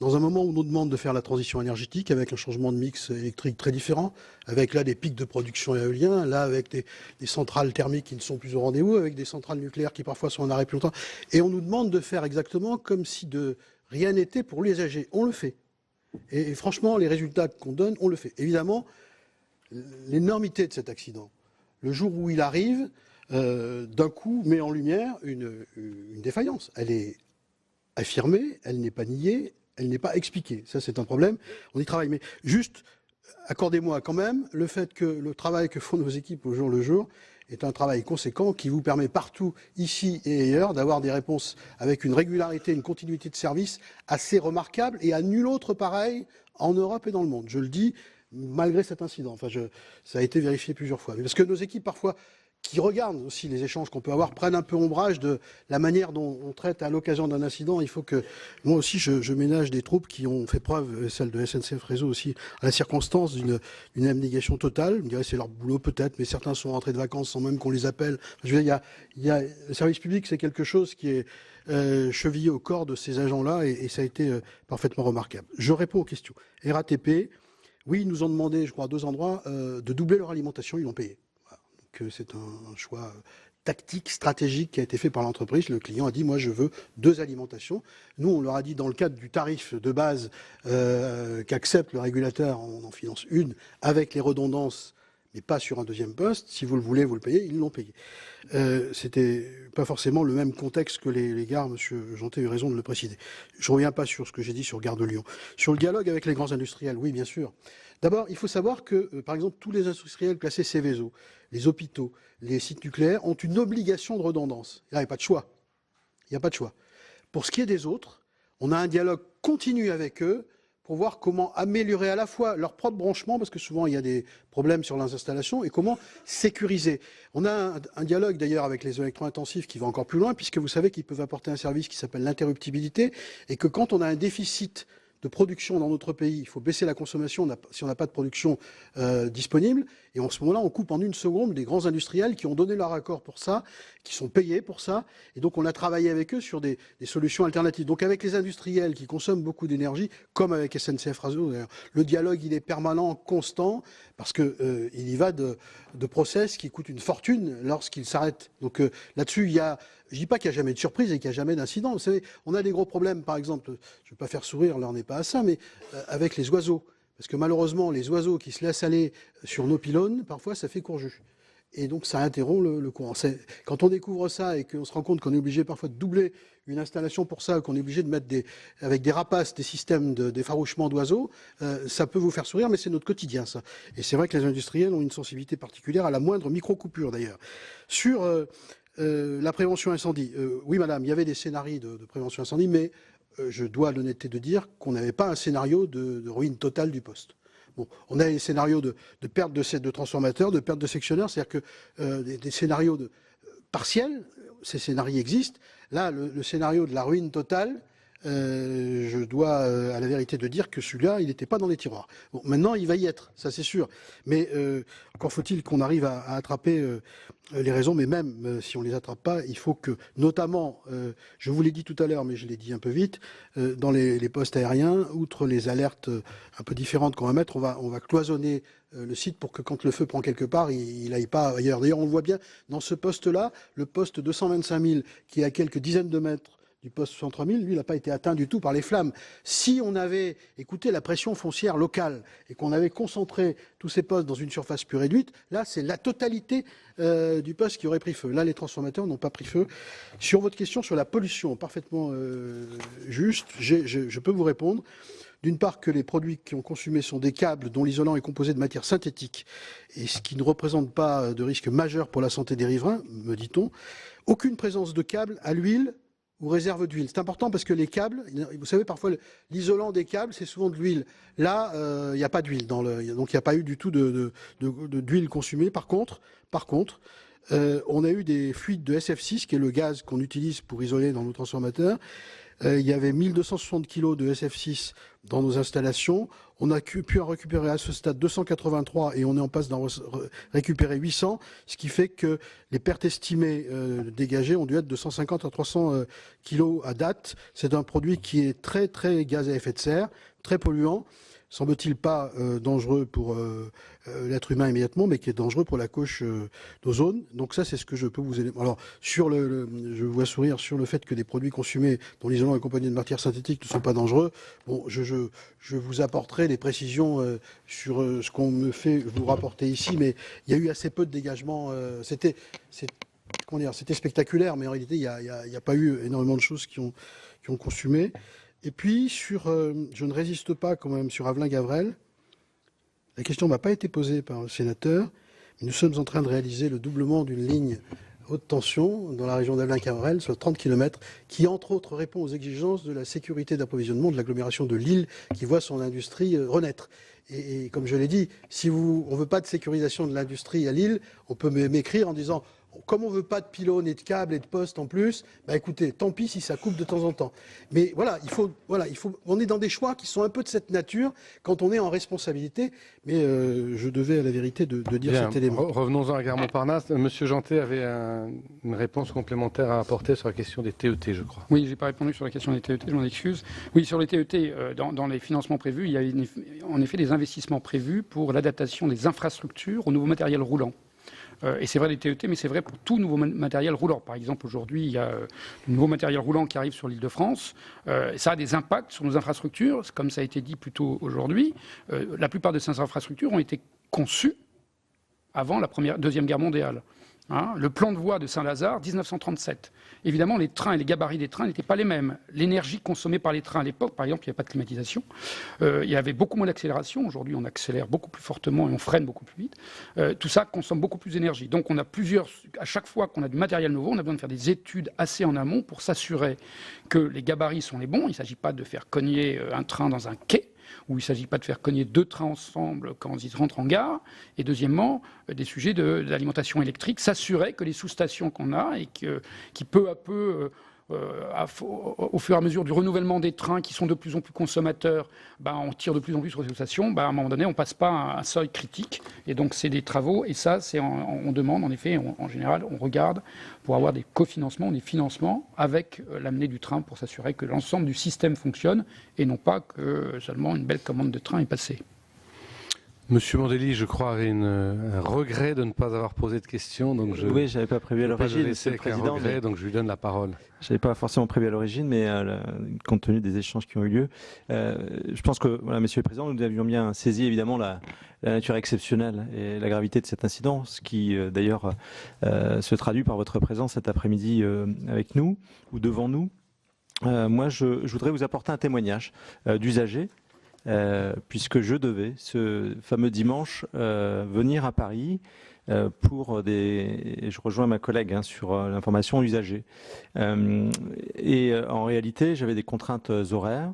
Dans un moment où on nous demande de faire la transition énergétique avec un changement de mix électrique très différent, avec là des pics de production éolien, là avec des centrales thermiques qui ne sont plus au rendez-vous, avec des centrales nucléaires qui parfois sont en arrêt plus longtemps, et on nous demande de faire exactement comme si de rien n'était pour les âgés. On le fait. Et franchement, les résultats qu'on donne, on le fait. Évidemment, l'énormité de cet accident, le jour où il arrive, d'un coup met en lumière une défaillance. Elle est affirmée, elle n'est pas niée, elle n'est pas expliquée. Ça, c'est un problème. On y travaille. Mais juste, accordez-moi quand même le fait que le travail que font nos équipes au jour le jour est un travail conséquent qui vous permet partout, ici et ailleurs, d'avoir des réponses avec une régularité, une continuité de service assez remarquable et à nul autre pareil en Europe et dans le monde. Je le dis malgré cet incident. Enfin, ça a été vérifié plusieurs fois. Mais parce que nos équipes, parfois, qui regardent aussi les échanges qu'on peut avoir, prennent un peu ombrage de la manière dont on traite à l'occasion d'un incident. Il faut que, moi aussi, je ménage des troupes qui ont fait preuve, celle de SNCF Réseau aussi, à la circonstance d'une abnégation totale. Je dirais c'est leur boulot peut-être, mais certains sont rentrés de vacances sans même qu'on les appelle. Je veux dire, le service public, c'est quelque chose qui est chevillé au corps de ces agents-là et ça a été parfaitement remarquable. Je réponds aux questions. RATP, oui, ils nous ont demandé, je crois, à 2 endroits, de doubler leur alimentation, ils l'ont payé. Que c'est un choix tactique, stratégique qui a été fait par l'entreprise. Le client a dit, moi je veux 2 alimentations. Nous, on leur a dit, dans le cadre du tarif de base qu'accepte le régulateur, on en finance une, avec les redondances, mais pas sur un 2e poste. Si vous le voulez, vous le payez. Ils l'ont payé. C'était pas forcément le même contexte que les gares, Monsieur Jantet a eu raison de le préciser. Je ne reviens pas sur ce que j'ai dit sur Gare de Lyon. Sur le dialogue avec les grands industriels, oui, bien sûr. D'abord, il faut savoir que, par exemple, tous les industriels classés Céveso, les hôpitaux, les sites nucléaires ont une obligation de redondance. Il n'y a pas de choix. Il n'y a pas de choix. Pour ce qui est des autres, on a un dialogue continu avec eux pour pour voir comment améliorer à la fois leur propre branchement, parce que souvent il y a des problèmes sur leurs installations, et comment sécuriser. On a un dialogue d'ailleurs avec les électro-intensifs qui va encore plus loin, puisque vous savez qu'ils peuvent apporter un service qui s'appelle l'interruptibilité, et que quand on a un déficit de production dans notre pays, il faut baisser la consommation si on n'a pas de production disponible. Et en ce moment-là, on coupe en une seconde des grands industriels qui ont donné leur accord pour ça, qui sont payés pour ça. Et donc, on a travaillé avec eux sur des solutions alternatives. Donc, avec les industriels qui consomment beaucoup d'énergie, comme avec SNCF Réseau, d'ailleurs, le dialogue, il est permanent, constant, parce qu'il y va de process qui coûtent une fortune lorsqu'ils s'arrêtent. Donc, là-dessus, je ne dis pas qu'il n'y a jamais de surprise et qu'il n'y a jamais d'incident. Vous savez, on a des gros problèmes, par exemple, je ne vais pas faire sourire, l'heure n'est pas à ça, mais avec les oiseaux. Parce que malheureusement, les oiseaux qui se laissent aller sur nos pylônes, parfois, ça fait court-jus. Et donc, ça interrompt le courant. Quand on découvre ça et qu'on se rend compte qu'on est obligé parfois de doubler une installation pour ça, qu'on est obligé de mettre avec des rapaces des systèmes d'effarouchement d'oiseaux, ça peut vous faire sourire, mais c'est notre quotidien, ça. Et c'est vrai que les industriels ont une sensibilité particulière à la moindre micro-coupure, d'ailleurs. Sur la prévention incendie, oui, madame, il y avait des scénarios de prévention incendie, mais je dois l'honnêteté de dire qu'on n'avait pas un scénario de ruine totale du poste. Bon, on a des scénarios de perte de transformateurs, de perte de sectionneurs, c'est-à-dire que des scénarios partiels, ces scénarios existent. Là, le scénario de la ruine totale, je dois à la vérité de dire que celui-là, il n'était pas dans les tiroirs. Bon, maintenant, il va y être, ça c'est sûr. Mais encore faut-il qu'on arrive à attraper les raisons, mais même si on ne les attrape pas, il faut que, notamment, je vous l'ai dit tout à l'heure, mais je l'ai dit un peu vite, dans les postes aériens, outre les alertes un peu différentes qu'on va mettre, on va cloisonner le site pour que quand le feu prend quelque part, il n'aille pas ailleurs. D'ailleurs, on le voit bien dans ce poste-là, le poste 225 000, qui est à quelques dizaines de mètres du poste 63 000, lui, il n'a pas été atteint du tout par les flammes. Si on avait écouté la pression foncière locale et qu'on avait concentré tous ces postes dans une surface plus réduite, là, c'est la totalité du poste qui aurait pris feu. Là, les transformateurs n'ont pas pris feu. Sur votre question sur la pollution, parfaitement juste, je peux vous répondre. D'une part, que les produits qui ont consumé sont des câbles dont l'isolant est composé de matière synthétique, et ce qui ne représente pas de risque majeur pour la santé des riverains, me dit-on. Aucune présence de câbles à l'huile ou réserve d'huile. C'est important parce que les câbles, vous savez, parfois l'isolant des câbles, c'est souvent de l'huile. Là, il n'y a pas d'huile, donc il n'y a pas eu du tout d'huile consumée. Par contre, on a eu des fuites de SF6, qui est le gaz qu'on utilise pour isoler dans nos transformateurs. Il y avait 1260 kg de SF6 dans nos installations. On a pu en récupérer à ce stade 283 et on est en passe d'en récupérer 800, ce qui fait que les pertes estimées dégagées ont dû être de 150 à 300 kg à date. C'est un produit qui est très, très gaz à effet de serre, très polluant. Semble-t-il pas dangereux pour l'être humain immédiatement, mais qui est dangereux pour la couche d'ozone. Donc ça, c'est ce que je peux vous aider. Alors, je vous vois sourire sur le fait que des produits consumés dont l'isolant est accompagné de matières synthétiques ne sont pas dangereux. Bon, je vous apporterai des précisions sur ce qu'on me fait vous rapporter ici, mais il y a eu assez peu de dégagement. C'était spectaculaire, mais en réalité, il n'y a pas eu énormément de choses qui ont consumé. Et puis, je ne résiste pas quand même sur Avelin-Gavrel. La question n'a pas été posée par le sénateur, mais nous sommes en train de réaliser le doublement d'une ligne haute tension dans la région d'Avelin-Gavrel, sur 30 km, qui entre autres répond aux exigences de la sécurité d'approvisionnement de l'agglomération de Lille, qui voit son industrie renaître. Et comme je l'ai dit, si on ne veut pas de sécurisation de l'industrie à Lille, on peut m'écrire en disant... Comme on ne veut pas de pylônes et de câbles et de postes en plus, bah écoutez, tant pis si ça coupe de temps en temps. Mais voilà, on est dans des choix qui sont un peu de cette nature quand on est en responsabilité. Mais je devais à la vérité de dire cet élément. Revenons-en à Gare Montparnasse. Monsieur Jeantet avait une réponse complémentaire à apporter sur la question des TET, je crois. Oui, je n'ai pas répondu sur la question des TET, je m'en excuse. Oui, sur les TET, dans les financements prévus, il y a en effet des investissements prévus pour l'adaptation des infrastructures au nouveau matériel roulant. Et c'est vrai des TET, mais c'est vrai pour tout nouveau matériel roulant. Par exemple, aujourd'hui, il y a un nouveau matériel roulant qui arrive sur l'Île-de-France. Ça a des impacts sur nos infrastructures, comme ça a été dit plus tôt aujourd'hui. La plupart de ces infrastructures ont été conçues avant la Deuxième Guerre mondiale. Le plan de voie de Saint-Lazare, 1937. Évidemment, les trains et les gabarits des trains n'étaient pas les mêmes. L'énergie consommée par les trains à l'époque, par exemple, il n'y avait pas de climatisation. Il y avait beaucoup moins d'accélération. Aujourd'hui, on accélère beaucoup plus fortement et on freine beaucoup plus vite. Tout ça consomme beaucoup plus d'énergie. Donc, on a à chaque fois qu'on a du matériel nouveau, on a besoin de faire des études assez en amont pour s'assurer que les gabarits sont les bons. Il ne s'agit pas de faire cogner un train dans un quai. où il ne s'agit pas de faire cogner 2 trains ensemble quand ils rentrent en gare. Et deuxièmement, des sujets d'alimentation électrique, s'assurer que les sous-stations qu'on a et qui peu à peu, au fur et à mesure du renouvellement des trains qui sont de plus en plus consommateurs, on tire de plus en plus sur les sous-stations, à un moment donné, on ne passe pas à un seuil critique. Et donc, c'est des travaux. Et ça, on demande, en effet, en général, on regarde pour avoir des cofinancements, des financements avec l'amener du train pour s'assurer que l'ensemble du système fonctionne et non pas que seulement une belle commande de train est passée. Monsieur Mandelli, je crois, avait un regret de ne pas avoir posé de questions. Donc oui, je n'avais pas prévu à l'origine, Monsieur le Président. Donc je lui donne la parole. Je n'avais pas forcément prévu à l'origine, mais compte tenu des échanges qui ont eu lieu, je pense que, voilà, Monsieur le Président, nous avions bien saisi évidemment la nature exceptionnelle et la gravité de cet incident, ce qui d'ailleurs se traduit par votre présence cet après-midi avec nous ou devant nous. Moi, je voudrais vous apporter un témoignage d'usager. Puisque je devais, ce fameux dimanche, venir à Paris et je rejoins ma collègue sur l'information usagée. Et en réalité, j'avais des contraintes horaires.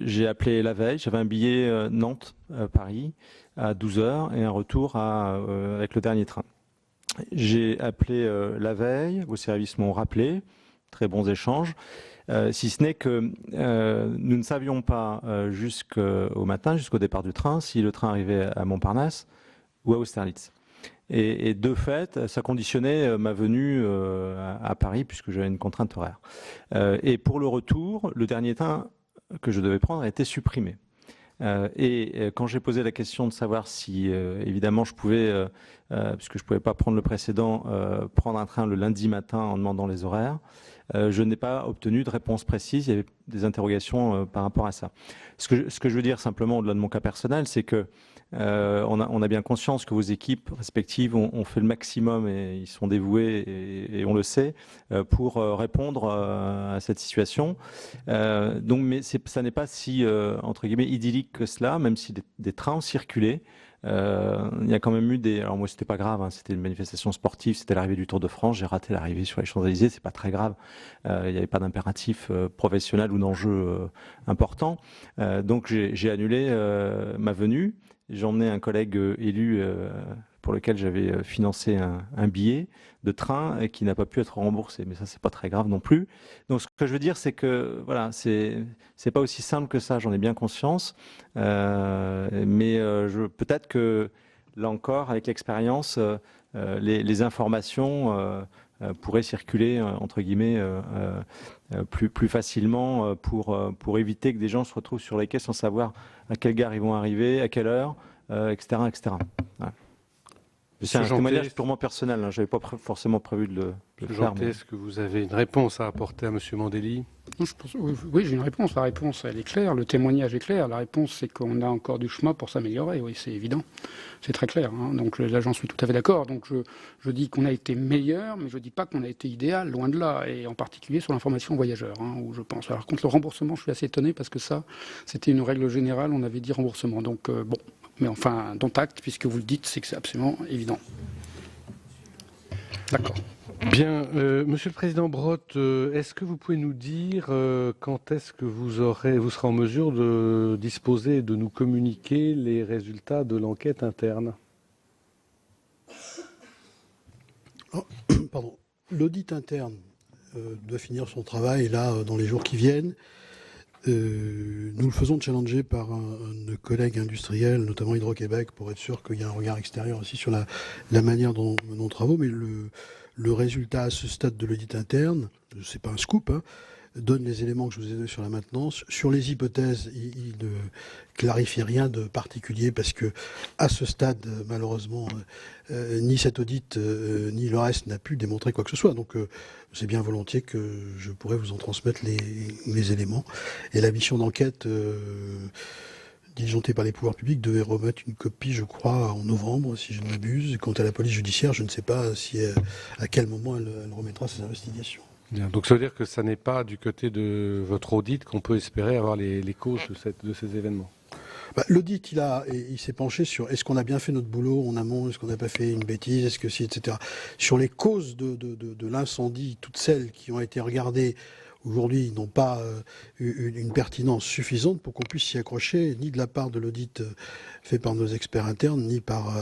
J'ai appelé la veille, j'avais un billet Nantes-Paris à 12h et un retour avec le dernier train. J'ai appelé la veille, vos services m'ont rappelé, très bons échanges. Si ce n'est que nous ne savions pas jusqu'au matin, jusqu'au départ du train, si le train arrivait à Montparnasse ou à Austerlitz. Et de fait, ça conditionnait ma venue à Paris, puisque j'avais une contrainte horaire. Et pour le retour, le dernier train que je devais prendre a été supprimé. Et quand j'ai posé la question de savoir si, évidemment, je pouvais, puisque je ne pouvais pas prendre le précédent, prendre un train le lundi matin en demandant les horaires, je n'ai pas obtenu de réponse précise. Il y avait des interrogations par rapport à ça. Ce que je veux dire simplement, au-delà de mon cas personnel, c'est que on a bien conscience que vos équipes respectives ont fait le maximum et ils sont dévoués et on le sait pour répondre à cette situation. Mais ça n'est pas si entre guillemets idyllique que cela, même si des trains ont circulé. Il y a quand même eu alors moi c'était pas grave, hein, c'était une manifestation sportive, c'était l'arrivée du Tour de France, j'ai raté l'arrivée sur les Champs-Élysées, c'est pas très grave, il n'y avait pas d'impératif professionnel ou d'enjeu important, donc j'ai annulé ma venue. J'ai emmené un collègue élu pour lequel j'avais financé un billet de train et qui n'a pas pu être remboursé. Mais ça, c'est pas très grave non plus. Donc, ce que je veux dire, c'est que voilà, c'est pas aussi simple que ça. J'en ai bien conscience. Mais peut-être que là encore, avec l'expérience, les informations pourraient circuler entre guillemets plus facilement pour éviter que des gens se retrouvent sur les quais sans savoir à quelle gare ils vont arriver, à quelle heure, etc. Voilà. C'est un témoignage purement personnel, hein. Je n'avais pas forcément prévu de le faire. Mais... Est-ce que vous avez une réponse à apporter à M. Mandelli? Oui, j'ai une réponse. La réponse, elle est claire. Le témoignage est clair. La réponse, c'est qu'on a encore du chemin pour s'améliorer. Oui, c'est évident. C'est très clair. Hein. Donc là, j'en suis tout à fait d'accord. Donc je dis qu'on a été meilleur, mais je ne dis pas qu'on a été idéal, loin de là. Et en particulier sur l'information voyageur, hein, où je pense. Alors, contre le remboursement, je suis assez étonné parce que ça, c'était une règle générale. On avait dit remboursement. Donc bon. Mais enfin, dont acte, puisque vous le dites, c'est que c'est absolument évident. D'accord. Bien, Monsieur le Président Brotte, est-ce que vous pouvez nous dire quand est-ce que vous serez en mesure de disposer et de nous communiquer les résultats de l'enquête interne? Pardon. L'audit interne doit finir son travail là dans les jours qui viennent. Nous le faisons challenger par un de nos collègues industriels, notamment Hydro-Québec, pour être sûr qu'il y a un regard extérieur aussi sur la manière dont nous menons nos travaux. Mais le résultat à ce stade de l'audit interne, c'est pas un scoop, hein, donne les éléments que je vous ai donnés sur la maintenance. Sur les hypothèses, il ne clarifie rien de particulier parce que à ce stade, malheureusement, ni cet audit ni le reste n'a pu démontrer quoi que ce soit. Donc c'est bien volontiers que je pourrais vous en transmettre les éléments. Et la mission d'enquête diligentée par les pouvoirs publics devait remettre une copie, je crois, en novembre, si je ne m'abuse. Quant à la police judiciaire, je ne sais pas à quel moment elle remettra ses investigations. Bien, donc ça veut dire que ça n'est pas du côté de votre audit qu'on peut espérer avoir les causes de ces événements. L'audit, il s'est penché sur est-ce qu'on a bien fait notre boulot en amont, est-ce qu'on n'a pas fait une bêtise, est-ce que si, etc. Sur les causes de l'incendie, toutes celles qui ont été regardées aujourd'hui n'ont pas une pertinence suffisante pour qu'on puisse s'y accrocher, ni de la part de l'audit fait par nos experts internes, ni par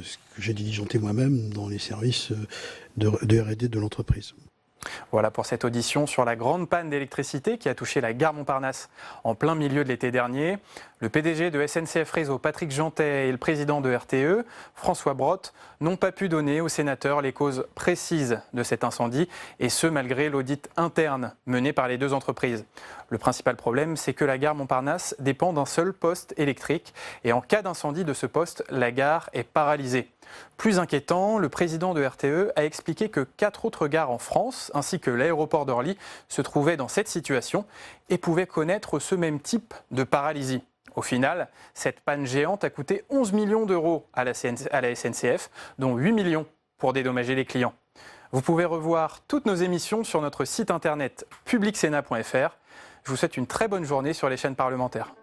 ce que j'ai diligenté moi-même dans les services de R&D de l'entreprise. Voilà pour cette audition sur la grande panne d'électricité qui a touché la gare Montparnasse en plein milieu de l'été dernier. Le PDG de SNCF Réseau, Patrick Jeantet, et le président de RTE, François Brotte, n'ont pas pu donner aux sénateurs les causes précises de cet incendie, et ce malgré l'audit interne mené par les deux entreprises. Le principal problème, c'est que la gare Montparnasse dépend d'un seul poste électrique, et en cas d'incendie de ce poste, la gare est paralysée. Plus inquiétant, le président de RTE a expliqué que 4 autres gares en France, ainsi que l'aéroport d'Orly, se trouvaient dans cette situation et pouvaient connaître ce même type de paralysie. Au final, cette panne géante a coûté 11 millions d'euros à la SNCF, dont 8 millions pour dédommager les clients. Vous pouvez revoir toutes nos émissions sur notre site internet publicsena.fr. Je vous souhaite une très bonne journée sur les chaînes parlementaires.